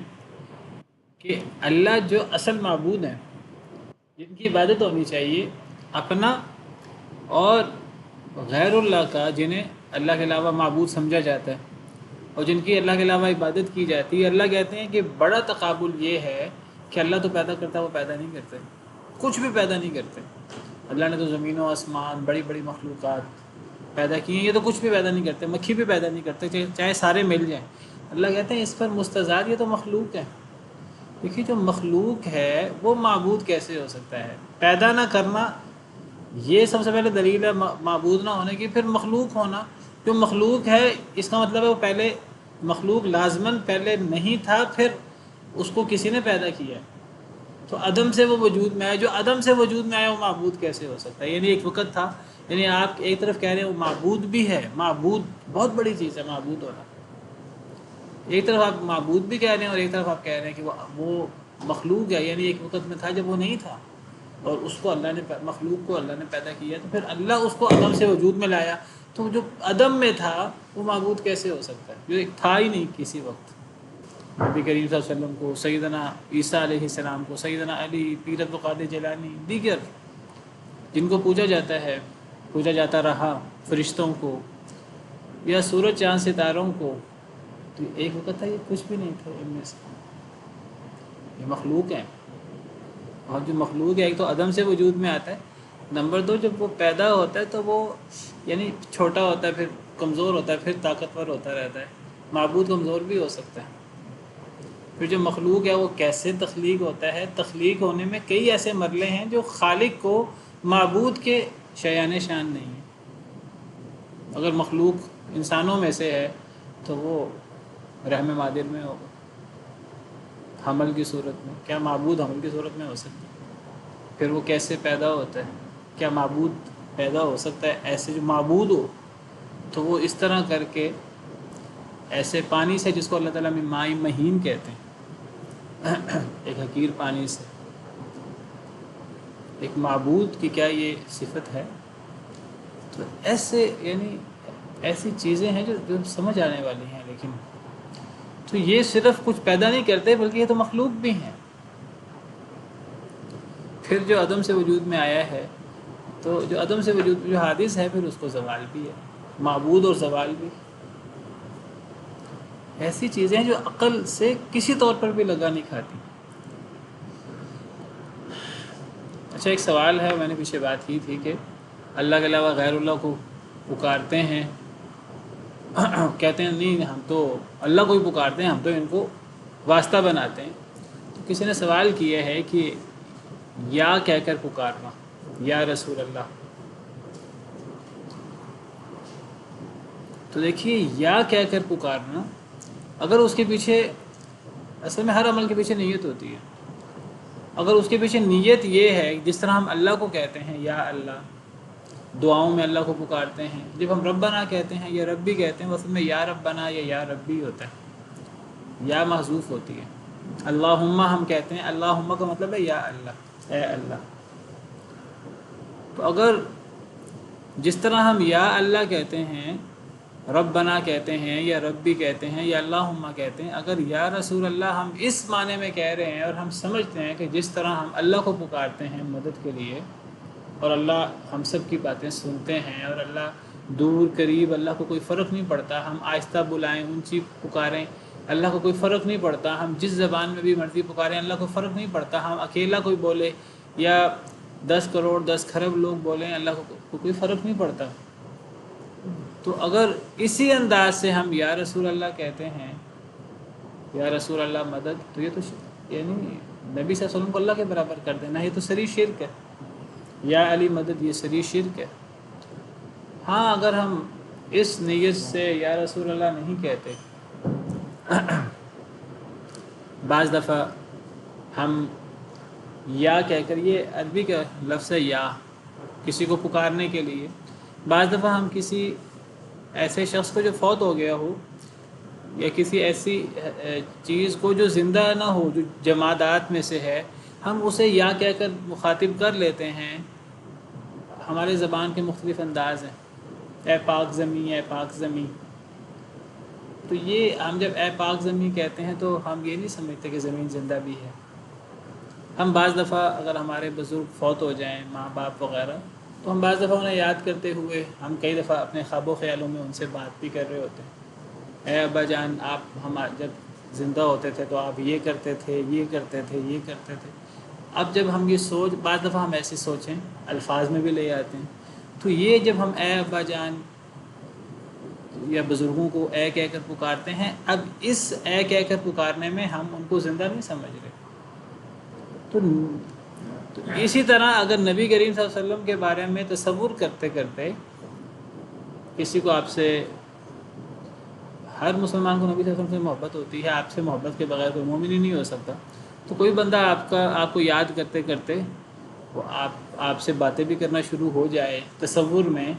کہ اللہ جو اصل معبود ہیں جن کی عبادت ہونی چاہیے اپنا، اور غیر اللہ کا جنہیں اللہ کے علاوہ معبود سمجھا جاتا ہے اور جن کی اللہ کے علاوہ عبادت کی جاتی ہے، اللہ کہتے ہیں کہ بڑا تقابل یہ ہے کہ اللہ تو پیدا کرتا ہے، وہ پیدا نہیں کرتے، کچھ بھی پیدا نہیں کرتے۔ اللہ نے تو زمین و آسمان بڑی بڑی مخلوقات پیدا کی ہیں، یہ تو کچھ بھی پیدا نہیں کرتے، مکھی بھی پیدا نہیں کرتے چاہے سارے مل جائیں۔ اللہ کہتے ہیں اس پر مستضاد، یہ تو مخلوق ہے۔ دیکھیے جو مخلوق ہے وہ معبود کیسے ہو سکتا ہے؟ پیدا نہ کرنا یہ سب سے پہلے دلیل ہے معبود نہ ہونے کی، پھر مخلوق ہونا۔ جو مخلوق ہے اس کا مطلب ہے وہ پہلے مخلوق لازماً پہلے نہیں تھا، پھر اس کو کسی نے پیدا کیا ہے، تو عدم سے وہ وجود میں آیا۔ جو عدم سے وجود میں آیا وہ معبود کیسے ہو سکتا ہے؟ یعنی ایک وقت تھا، یعنی آپ ایک طرف کہہ رہے ہیں وہ معبود بھی ہے، معبود بہت بڑی چیز ہے معبود ہونا، ایک طرف آپ معبود بھی کہہ رہے ہیں اور ایک طرف آپ کہہ رہے ہیں کہ وہ مخلوق ہے، یعنی ایک وقت میں تھا جب وہ نہیں تھا اور اس کو اللہ نے مخلوق کو اللہ نے پیدا کیا، تو پھر اللہ اس کو عدم سے وجود میں لایا، تو جو عدم میں تھا وہ معبود کیسے ہو سکتا ہے جو ایک تھا ہی نہیں کسی وقت؟ نبی کریم صلی اللہ علیہ وسلم کو، سیدنا عیسیٰ علیہ السلام کو، سیدنا علی، پیر عبد القادر جیلانی، دیگر جن کو پوجا جاتا ہے، پوجا جاتا رہا، فرشتوں کو یا سورج چاند ستاروں کو، تو ایک وقت تھا یہ کچھ بھی نہیں تھا ان میں سے، یہ مخلوق ہیں۔ اور جو مخلوق ہے ایک تو عدم سے وجود میں آتا ہے، نمبر دو جب وہ پیدا ہوتا ہے تو وہ یعنی چھوٹا ہوتا ہے، پھر کمزور ہوتا ہے، پھر طاقتور ہوتا رہتا ہے۔ معبود کمزور بھی ہو سکتا ہے۔ پھر جو مخلوق ہے وہ کیسے تخلیق ہوتا ہے؟ تخلیق ہونے میں کئی ایسے مرحلے ہیں جو خالق کو معبود کے شایان شان نہیں ہیں۔ اگر مخلوق انسانوں میں سے ہے تو وہ رحم مادر میں ہوگا، حمل کی صورت میں۔ کیا معبود حمل کی صورت میں ہو سکتا ہے؟ پھر وہ کیسے پیدا ہوتا ہے؟ کیا معبود پیدا ہو سکتا ہے ایسے جو معبود ہو؟ تو وہ اس طرح کر کے ایسے پانی سے جس کو اللہ تعالیٰ میں ماء مہین کہتے ہیں، ایک حقیر پانی سے، ایک معبود کی کیا یہ صفت ہے؟ تو ایسے یعنی ایسی چیزیں ہیں جو سمجھ آنے والی ہیں، لیکن تو یہ صرف کچھ پیدا نہیں کرتے بلکہ یہ تو مخلوق بھی ہیں۔ پھر جو عدم سے وجود میں آیا ہے، تو جو عدم سے وجود جو حادث ہے پھر اس کو زوال بھی ہے، معبود اور زوال بھی۔ ایسی چیزیں جو عقل سے کسی طور پر بھی لگا نہیں کھاتی۔ اچھا ایک سوال ہے، میں نے پیچھے بات کی تھی کہ اللہ کے علاوہ غیر اللہ کو پکارتے ہیں، کہتے ہیں نہیں ہم تو اللہ کو ہی پکارتے ہیں، ہم تو ان کو واسطہ بناتے ہیں۔ تو کسی نے سوال کیا ہے کہ یا کہہ کر پکارنا، یا رسول اللہ، تو دیکھیے یا کہہ کر پکارنا، اگر اس کے پیچھے اصل میں ہر عمل کے پیچھے نیت ہوتی ہے، اگر اس کے پیچھے نیت یہ ہے جس طرح ہم اللہ کو کہتے ہیں یا اللہ، دعاؤں میں اللہ کو پکارتے ہیں، جب ہم ربنا کہتے ہیں یا ربی کہتے ہیں، اصل میں یا ربنا یا ربی ہوتا ہے، یا محذوف ہوتی ہے۔ اللہم ہم کہتے ہیں، اللہم کا مطلب ہے یا اللہ، اے اللہ۔ تو اگر جس طرح ہم یا اللہ کہتے ہیں، ربنا کہتے ہیں یا ربی کہتے ہیں یا اللہم کہتے ہیں، اگر یا رسول اللہ ہم اس معنی میں کہہ رہے ہیں اور ہم سمجھتے ہیں کہ جس طرح ہم اللہ کو پکارتے ہیں مدد کے لیے، اور اللہ ہم سب کی باتیں سنتے ہیں، اور اللہ دور قریب اللہ کو کوئی فرق نہیں پڑتا، ہم آہستہ بلائیں اونچی پکاریں اللہ کو کوئی فرق نہیں پڑتا، ہم جس زبان میں بھی مرضی پکاریں اللہ کو فرق نہیں پڑتا، ہم اکیلا کوئی بولے یا 10 کروڑ 10 کھرب لوگ بولیں اللہ کو کوئی فرق نہیں پڑتا۔ تو اگر اسی انداز سے ہم یا رسول اللہ کہتے ہیں، یا رسول اللہ مدد، تو یہ تو یعنی نبی صلی اللہ علیہ وسلم کو اللہ کے برابر کر دینا، یہ تو سری شرک ہے۔ یا علی مدد یہ سری شرک ہے۔ ہاں اگر ہم اس نیت سے یا رسول اللہ نہیں کہتے، بعض دفعہ ہم یا کہہ کر، یہ عربی کا لفظ ہے یا، کسی کو پکارنے کے لیے، بعض دفعہ ہم کسی ایسے شخص کو جو فوت ہو گیا ہو یا کسی ایسی چیز کو جو زندہ نہ ہو، جو جمادات میں سے ہے، ہم اسے یا کہہ کر مخاطب کر لیتے ہیں۔ ہمارے زبان کے مختلف انداز ہیں، اے پاک زمیں، اے پاک زمیں۔ تو یہ ہم جب اے پاک زمیں کہتے ہیں تو ہم یہ نہیں سمجھتے کہ زمین زندہ بھی ہے۔ ہم بعض دفعہ اگر ہمارے بزرگ فوت ہو جائیں، ماں باپ وغیرہ، تو ہم بعض دفعہ انہیں یاد کرتے ہوئے ہم کئی دفعہ اپنے خواب و خیالوں میں ان سے بات بھی کر رہے ہوتے ہیں، اے ابا جان آپ جب زندہ ہوتے تھے تو آپ یہ کرتے تھے، یہ کرتے تھے، یہ کرتے تھے۔ اب جب ہم یہ سوچ، بعض دفعہ ہم ایسی سوچیں الفاظ میں بھی لے آتے ہیں، تو یہ جب ہم اے ابا جان یا بزرگوں کو اے کہہ کر پکارتے ہیں، اب اس اے کہہ کر پکارنے میں ہم ان کو زندہ نہیں سمجھ رہے۔ تو اسی طرح اگر نبی کریم صلی اللہ علیہ وسلم کے بارے میں تصور کرتے کرتے کسی کو، آپ سے، ہر مسلمان کو نبی صلی اللہ علیہ وسلم سے محبت ہوتی ہے، آپ سے محبت کے بغیر کوئی مومن ہی نہیں ہو سکتا، تو کوئی بندہ آپ کو یاد کرتے کرتے وہ آپ سے باتیں بھی کرنا شروع ہو جائے تصور میں،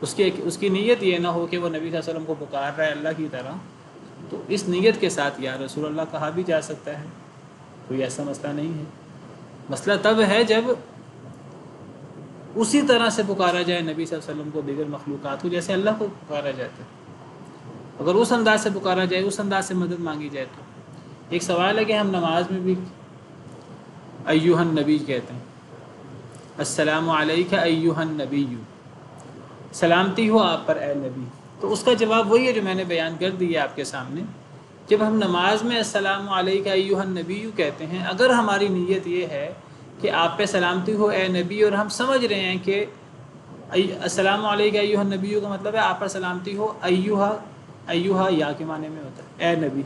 اس کی نیت یہ نہ ہو کہ وہ نبی صلی اللہ علیہ وسلم کو پکار رہا ہے اللہ کی طرح، تو اس نیت کے ساتھ یا رسول اللہ کہا بھی جا سکتا ہے، کوئی ایسا مسئلہ نہیں ہے۔ مسئلہ تب ہے جب اسی طرح سے پکارا جائے نبی صلی اللہ علیہ وسلم کو دیگر مخلوقات کو جیسے اللہ کو پکارا جاتا ہے، اگر اس انداز سے پکارا جائے، اس انداز سے مدد مانگی جائے۔ تو ایک سوال ہے کہ ہم نماز میں بھی ایھا النبی کہتے ہیں، السلام علیک ایھا النبی، سلامتی ہو آپ پر اے نبی، تو اس کا جواب وہی ہے جو میں نے بیان کر دیا آپ کے سامنے۔ جب ہم نماز میں السلام علیک ایھا النبی کہتے ہیں، اگر ہماری نیت یہ ہے کہ آپ پہ سلامتی ہو اے نبی، اور ہم سمجھ رہے ہیں کہ السلام علیک ایھا النبی کا مطلب ہے آپ پر سلامتی ہو، ایھا یا کے معنی میں ہوتا ہے اے نبی۔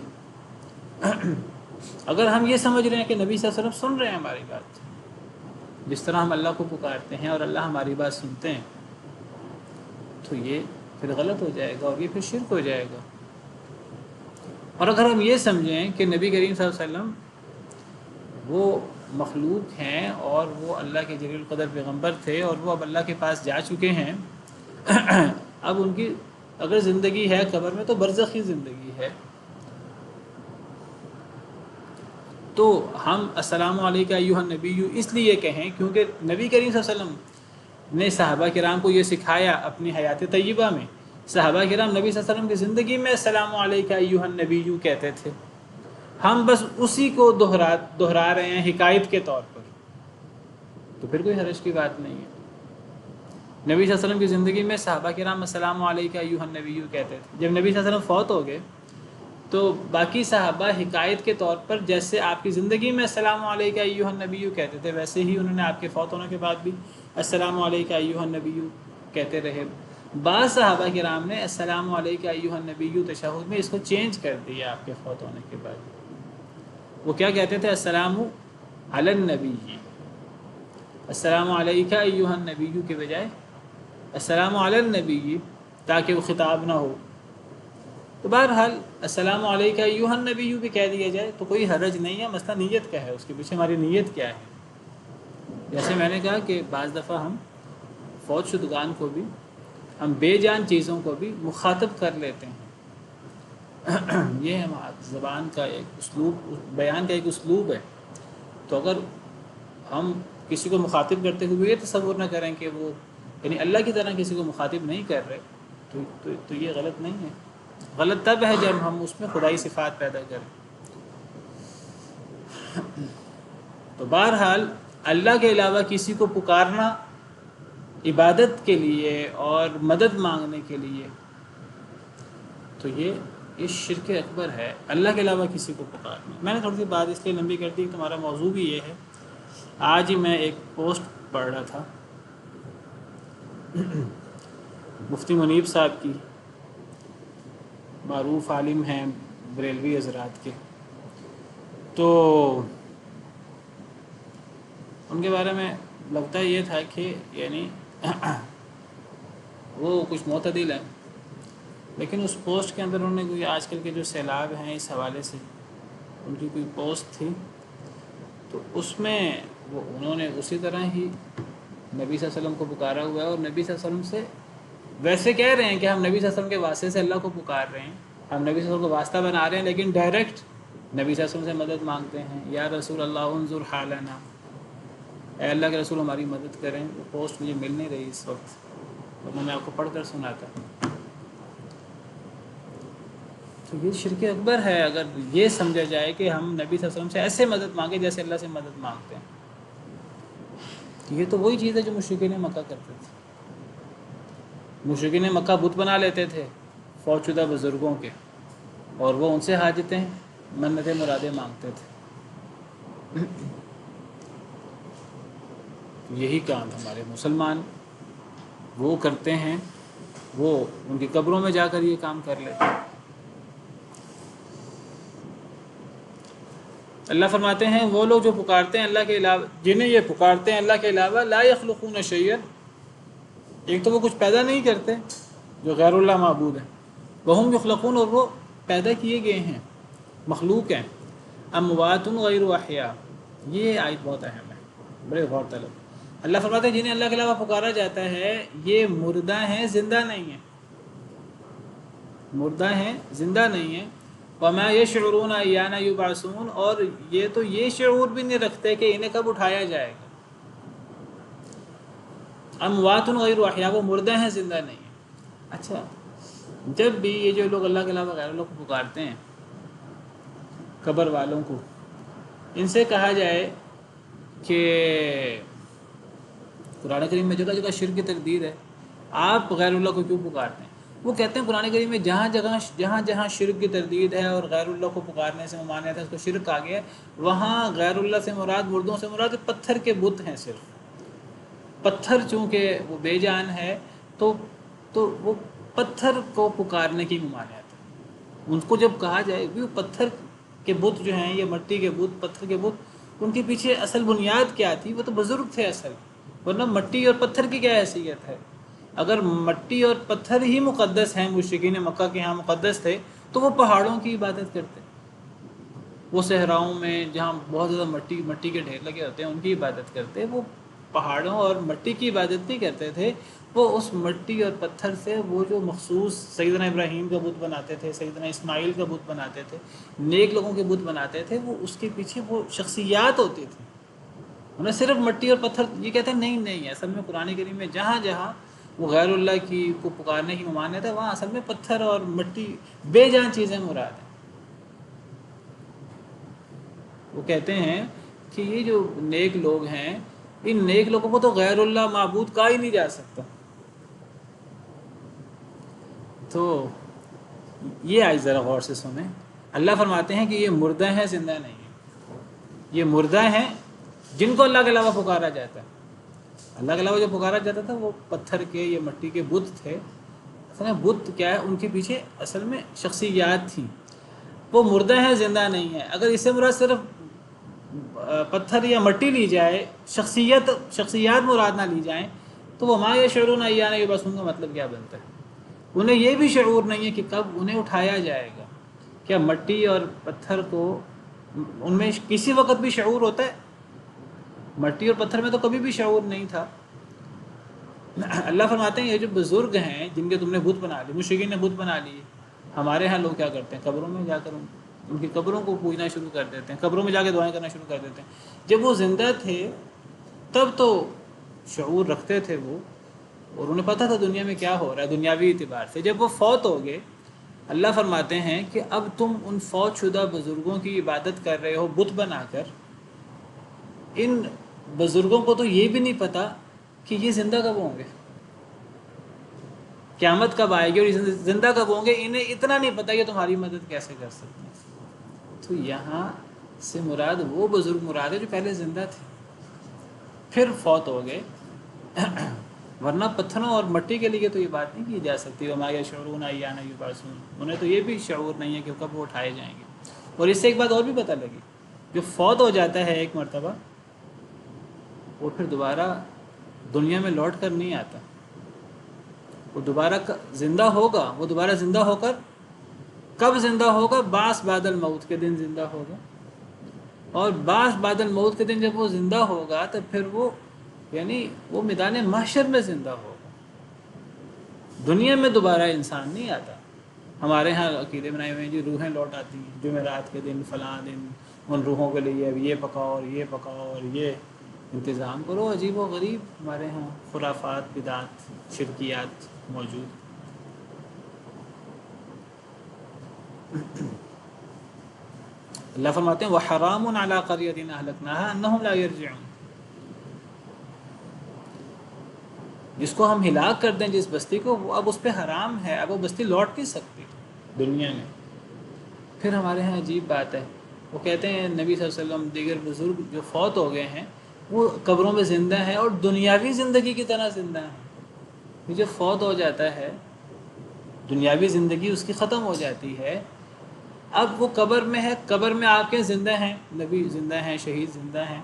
اگر ہم یہ سمجھ رہے ہیں کہ نبی صلی اللہ علیہ وسلم سن رہے ہیں ہماری بات، جس طرح ہم اللہ کو پکارتے ہیں اور اللہ ہماری بات سنتے ہیں، تو یہ پھر غلط ہو جائے گا اور یہ پھر شرک ہو جائے گا۔ اور اگر ہم یہ سمجھیں کہ نبی کریم صلی اللہ علیہ وسلم وہ مخلوق ہیں اور وہ اللہ کے جلیل القدر پیغمبر تھے اور وہ اب اللہ کے پاس جا چکے ہیں، اب ان کی اگر زندگی ہے قبر میں تو برزخی زندگی ہے، تو ہم السلام علیکم ایھا النبی اس لیے کہیں کیونکہ نبی کریم صلی اللہ علیہ وسلم نے صحابہ کرام کو یہ سکھایا اپنی حیات طیبہ میں۔ صحابہ کرام نبی صلی اللہ علیہ وسلم کی زندگی میں السلام علیکم ایھا النبی کہتے تھے، ہم بس اسی کو دہرا رہے ہیں حکایت کے طور پر، تو پھر کوئی حرج کی بات نہیں ہے۔ نبی صلی اللہ علیہ وسلم کی زندگی میں صحابہ کرام السلام علیکم ایھا النبی کہتے تھے، جب نبی صلی اللہ علیہ وسلم فوت ہو گئے تو باقی صحابہ حکایت کے طور پر جیسے آپ کی زندگی میں السلام علیکم ایھا النبی کہتے تھے، ویسے ہی انہوں نے آپ کے فوت ہونے کے بعد بھی السلام علیکم ایھا النبی کہتے رہے۔ بعض صحابہ کرام نے السلام علیکم ایھا النبی تشہد میں اس کو چینج کر دیا آپ کے فوت ہونے کے بعد۔ وہ کیا کہتے تھے؟ السلام علی النبی، السلام علیکم ایھا النبی کے بجائے السلام علی النبی، تاکہ وہ خطاب نہ ہو۔ تو بہرحال السلام علیکم ایھا النبی بھی کہہ دیا جائے تو کوئی حرج نہیں ہے، مسئلہ نیت کا ہے، اس کے پیچھے ہماری نیت کیا ہے۔ جیسے میں نے کہا کہ بعض دفعہ ہم فوت شدگان کو بھی، ہم بے جان چیزوں کو بھی مخاطب کر لیتے ہیں، یہ ہماری زبان کا ایک اسلوب، بیان کا ایک اسلوب ہے۔ تو اگر ہم کسی کو مخاطب کرتے ہوئے یہ تصور نہ کریں کہ وہ یعنی اللہ کی طرح کسی کو مخاطب نہیں کر رہے، تو یہ غلط نہیں ہے۔ غلط تب ہے جب ہم اس میں خدائی صفات پیدا کریں۔ تو بہرحال اللہ کے علاوہ کسی کو پکارنا عبادت کے لیے اور مدد مانگنے کے لیے، تو یہ شرک اکبر ہے، اللہ کے علاوہ کسی کو پکارنا۔ میں نے تھوڑی سی بات اس لیے لمبی کر دی کہ تمہارا موضوع بھی یہ ہے۔ آج ہی میں ایک پوسٹ پڑھ رہا تھا مفتی منیب صاحب کی، معروف عالم ہیں بریلوی حضرات کے، تو ان کے بارے میں لگتا یہ تھا کہ یعنی وہ کچھ معتدل ہیں، لیکن اس پوسٹ کے اندر انہوں نے کوئی آج کل کے جو سیلاب ہیں اس حوالے سے ان کی کوئی پوسٹ تھی، تو اس میں انہوں نے اسی طرح ہی نبی صلی اللہ علیہ وسلم کو پکارا ہوا ہے، اور نبی صلی اللہ علیہ وسلم سے ویسے کہہ رہے ہیں کہ ہم نبی صلی اللہ علیہ وسلم کے واسطے سے اللہ کو پکار رہے ہیں، ہم نبی صلی اللہ علیہ وسلم کو واسطہ بنا رہے ہیں، لیکن ڈائریکٹ نبی صلی اللہ علیہ وسلم سے مدد مانگتے ہیں، یا رسول اللہ انظر حالنا، اے اللہ کے رسول ہماری مدد کریں، وہ پوسٹ مجھے مل نہیں رہی اس وقت، تو میں نے آپ کو پڑھ کر سناتا۔ تو یہ شرک اکبر ہے اگر یہ سمجھا جائے کہ ہم نبی صلی اللہ علیہ وسلم سے ایسے مدد مانگیں جیسے اللہ سے مدد مانگتے ہیں۔ یہ تو وہی چیز ہے جو مشرکین مکہ کرتے تھے۔ مشرکین مکہ بت بنا لیتے تھے فوت شدہ بزرگوں کے، اور وہ ان سے حاجتیں منتیں مرادیں مانگتے تھے۔ یہی کام ہمارے مسلمان وہ کرتے ہیں، وہ ان کی قبروں میں جا کر یہ کام کر لیتے ہیں۔ اللہ فرماتے ہیں وہ لوگ جو پکارتے ہیں اللہ کے علاوہ، جنہیں یہ پکارتے ہیں اللہ کے علاوہ، لا یخلقون شیئا، ایک تو وہ کچھ پیدا نہیں کرتے جو غیر اللہ معبود ہیں، وہم یخلقون، اور وہ پیدا کیے گئے ہیں، مخلوق ہیں، اموات غیر احیاء، یہ آیت بہت اہم ہے، بڑے غور طلب۔ اللہ فرماتے ہیں جنہیں اللہ کے علاوہ پکارا جاتا ہے یہ مردہ ہیں، زندہ نہیں ہیں، مردہ ہیں، زندہ نہیں ہیں۔ وما یشعرون ایان یبعثون، اور یہ تو یہ شعور بھی نہیں رکھتے کہ انہیں کب اٹھایا جائے گا۔ اموات غیر احیاء، وہ مردہ ہیں، زندہ نہیں ہیں۔ اچھا، جب بھی یہ جو لوگ اللہ کے علاوہ غیر اللہ کو پکارتے ہیں، قبر والوں کو، ان سے کہا جائے کہ قرآن کریم میں جگہ جگہ شرک کی تردید ہے، آپ غیر اللہ کو کیوں پکارتے ہیں؟ وہ کہتے ہیں قرآن کریم میں جہاں شرک کی تردید ہے اور غیر اللہ کو پکارنے سے ممانعت ہے، اس کو شرک آ گیا ہے، وہاں غیر اللہ سے مراد، مردوں سے مراد پتھر کے بت ہیں۔ صرف پتھر چونکہ وہ بے جان ہے تو وہ پتھر کو پکارنے کی ممانعت ہے۔ ان کو جب کہا جائے کہ پتھر کے بت جو ہیں، یہ مٹی کے بت، پتھر کے بت، ان کے پیچھے اصل بنیاد کیا تھی؟ وہ تو بزرگ تھے اصل، ورنہ مٹی اور پتھر کی کیا حیثیت ہے؟ اگر مٹی اور پتھر ہی مقدس ہیں، مشرکین مکہ کے ہاں مقدس تھے، تو وہ پہاڑوں کی عبادت کرتے، وہ صحراؤں میں جہاں بہت زیادہ مٹی کے ڈھیر لگے ہوتے ہیں ان کی عبادت کرتے، وہ پہاڑوں اور مٹی کی عبادت نہیں کرتے تھے، وہ اس مٹی اور پتھر سے وہ جو مخصوص سیدنا ابراہیم کا بت بناتے تھے، سیدنا اسماعیل کا بت بناتے تھے، نیک لوگوں کے بت بناتے تھے، وہ اس کے پیچھے وہ شخصیات ہوتی تھی، انہیں صرف مٹی اور پتھر۔ یہ کہتے ہیں نہیں، اصل میں قرآن کریم میں جہاں جہاں وہ غیر اللہ کی کو پکارنے کی ممانعت ہے، وہاں اصل میں پتھر اور مٹی بے جان چیزیں مراد ہیں۔ وہ کہتے ہیں کہ یہ جو نیک لوگ ہیں، ان نیک لوگوں کو تو غیر اللہ معبود کہا ہی نہیں جا سکتا۔ تو یہ آج ذرا غور سے سنیں، اللہ فرماتے ہیں کہ یہ مردہ ہیں، زندہ نہیں ہیں، یہ مردہ ہیں جن کو اللہ کے علاوہ پکارا جاتا ہے۔ اللہ کے علاوہ جو پکارا جاتا تھا وہ پتھر کے یا مٹی کے بت تھے۔ اصل میں بت کیا ہے؟ ان کے پیچھے اصل میں شخصیات تھیں، وہ مردہ ہیں، زندہ نہیں ہیں۔ اگر اس سے مراد صرف پتھر یا مٹی لی جائے، شخصیات مراد نہ لی جائیں، تو وہ ما یشعرون ایان یبعثون کا مطلب کیا بنتا ہے؟ انہیں یہ بھی شعور نہیں ہے کہ کب انہیں اٹھایا جائے گا۔ کیا مٹی اور پتھر کو ان میں کسی وقت بھی شعور ہوتا ہے؟ مٹی اور پتھر میں تو کبھی بھی شعور نہیں تھا۔ اللہ فرماتے ہیں یہ جو بزرگ ہیں جن کے تم نے بت بنا لی، مشرکین نے بت بنا لیے، ہمارے ہاں لوگ کیا کرتے ہیں؟ قبروں میں جا کر ان کی قبروں کو پوجنا شروع کر دیتے ہیں، قبروں میں جا کے دعائیں کرنا شروع کر دیتے ہیں۔ جب وہ زندہ تھے تب تو شعور رکھتے تھے وہ، اور انہیں پتہ تھا دنیا میں کیا ہو رہا ہے دنیاوی اعتبار سے۔ جب وہ فوت ہو گئے، اللہ فرماتے ہیں کہ اب تم ان فوت شدہ بزرگوں کی عبادت کر رہے ہو بت بنا کر۔ ان بزرگوں کو تو یہ بھی نہیں پتہ کہ یہ زندہ کب ہوں گے، قیامت کب آئے گی اور یہ زندہ کب ہوں گے، انہیں اتنا نہیں پتہ کہ تمہاری مدد کیسے کر سکتے ہیں۔ تو یہاں سے مراد وہ بزرگ مراد ہے جو پہلے زندہ تھے پھر فوت ہو گئے، ورنہ پتھروں اور مٹی کے لیے تو یہ بات نہیں کی جا سکتی۔ وما یشعرون ایان یبعثون، انہیں تو یہ بھی شعور نہیں ہے کہ کب وہ اٹھائے جائیں گے۔ اور اس سے ایک بات اور بھی پتہ لگی، جو فوت ہو جاتا ہے ایک مرتبہ، وہ پھر دوبارہ دنیا میں لوٹ کر نہیں آتا، وہ دوبارہ زندہ ہوگا، وہ دوبارہ زندہ ہو کر کب زندہ ہوگا؟ بعث بعد الموت کے دن زندہ ہوگا، اور بعث بعد الموت کے دن جب وہ زندہ ہوگا تو پھر وہ یعنی وہ میدان محشر میں زندہ ہوگا، دنیا میں دوبارہ انسان نہیں آتا۔ ہمارے ہاں عقیدے بنائے ہوئے ہیں جی روحیں لوٹ آتی ہیں جمعرات کے دن فلاں دن، ان روحوں کے لیے اب یہ پکاؤ اور یہ پکاؤ اور یہ انتظام کرو. عجیب و غریب ہمارے ہاں خرافات، بدعات، شرکیات موجود. اللہ فرماتے ہیں وَحَرَامٌ عَلَىٰ قَرْيَةٍ أَهْلَكْنَاهَا أَنَّهُمْ لَا يَرْجِعُونَ. جس کو ہم ہلاک کر دیں جس بستی کو، وہ اب اس پہ حرام ہے، اب وہ بستی لوٹ نہیں سکتی دنیا میں. پھر ہمارے ہاں عجیب بات ہے، وہ کہتے ہیں نبی صلی اللہ علیہ وسلم دیگر بزرگ جو فوت ہو گئے ہیں وہ قبروں میں زندہ ہیں اور دنیاوی زندگی کی طرح زندہ ہیں. یہ جو فوت ہو جاتا ہے دنیاوی زندگی اس کی ختم ہو جاتی ہے، اب وہ قبر میں ہے، قبر میں آپ کے زندہ ہیں، نبی زندہ ہیں، شہید زندہ ہیں.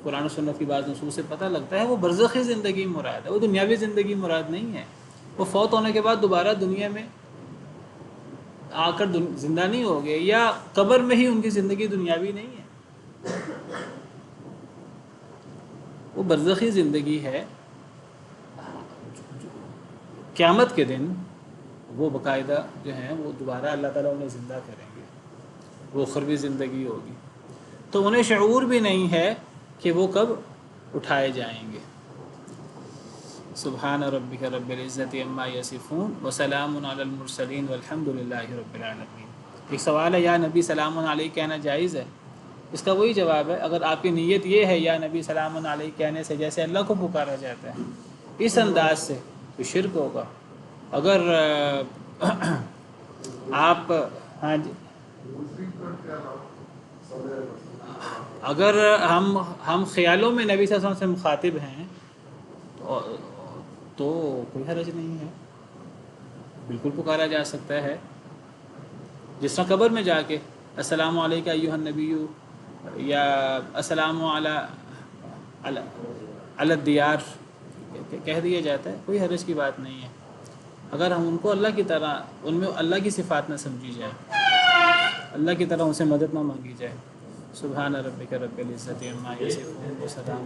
قرآن و سنت کی بعض نصوص سے پتہ لگتا ہے وہ برزخی زندگی مراد ہے، وہ دنیاوی زندگی مراد نہیں ہے. وہ فوت ہونے کے بعد دوبارہ دنیا میں آ کر زندہ نہیں ہو گئے، یا قبر میں ہی ان کی زندگی دنیاوی نہیں ہے، وہ برزخی زندگی ہے. قیامت کے دن وہ باقاعدہ جو ہیں وہ دوبارہ اللہ تعالیٰ انہیں زندہ کریں گے، وہ اخروی زندگی ہوگی. تو انہیں شعور بھی نہیں ہے کہ وہ کب اٹھائے جائیں گے. سبحان ربک رب العزت عما یصفون وسلام علی المرسلین والحمد للہ رب العالمین. ایک سوال ہے یا نبی سلام علیہ کہنا جائز ہے؟ اس کا وہی جواب ہے، اگر آپ کی نیت یہ ہے یا نبی سلام علیہ کہنے سے جیسے اللہ کو پکارا جاتا ہے اس انداز سے تو شرک ہوگا. اگر آپ ہاں جی اگر ہم خیالوں میں نبی صلی اللہ علیہ وسلم سے مخاطب ہیں تو کوئی حرج نہیں ہے، بالکل پکارا جا سکتا ہے. جس طرح قبر میں جا کے السلام علیکم ایھا النبی یا السلام علی الدیار کہہ دیا جاتا ہے، کوئی حرج کی بات نہیں ہے اگر ہم ان کو اللہ کی طرح ان میں اللہ کی صفات نہ سمجھی جائے، اللہ کی طرح ان سے مدد نہ مانگی جائے. سبحان ربک رب العزت عما یصفون وسلام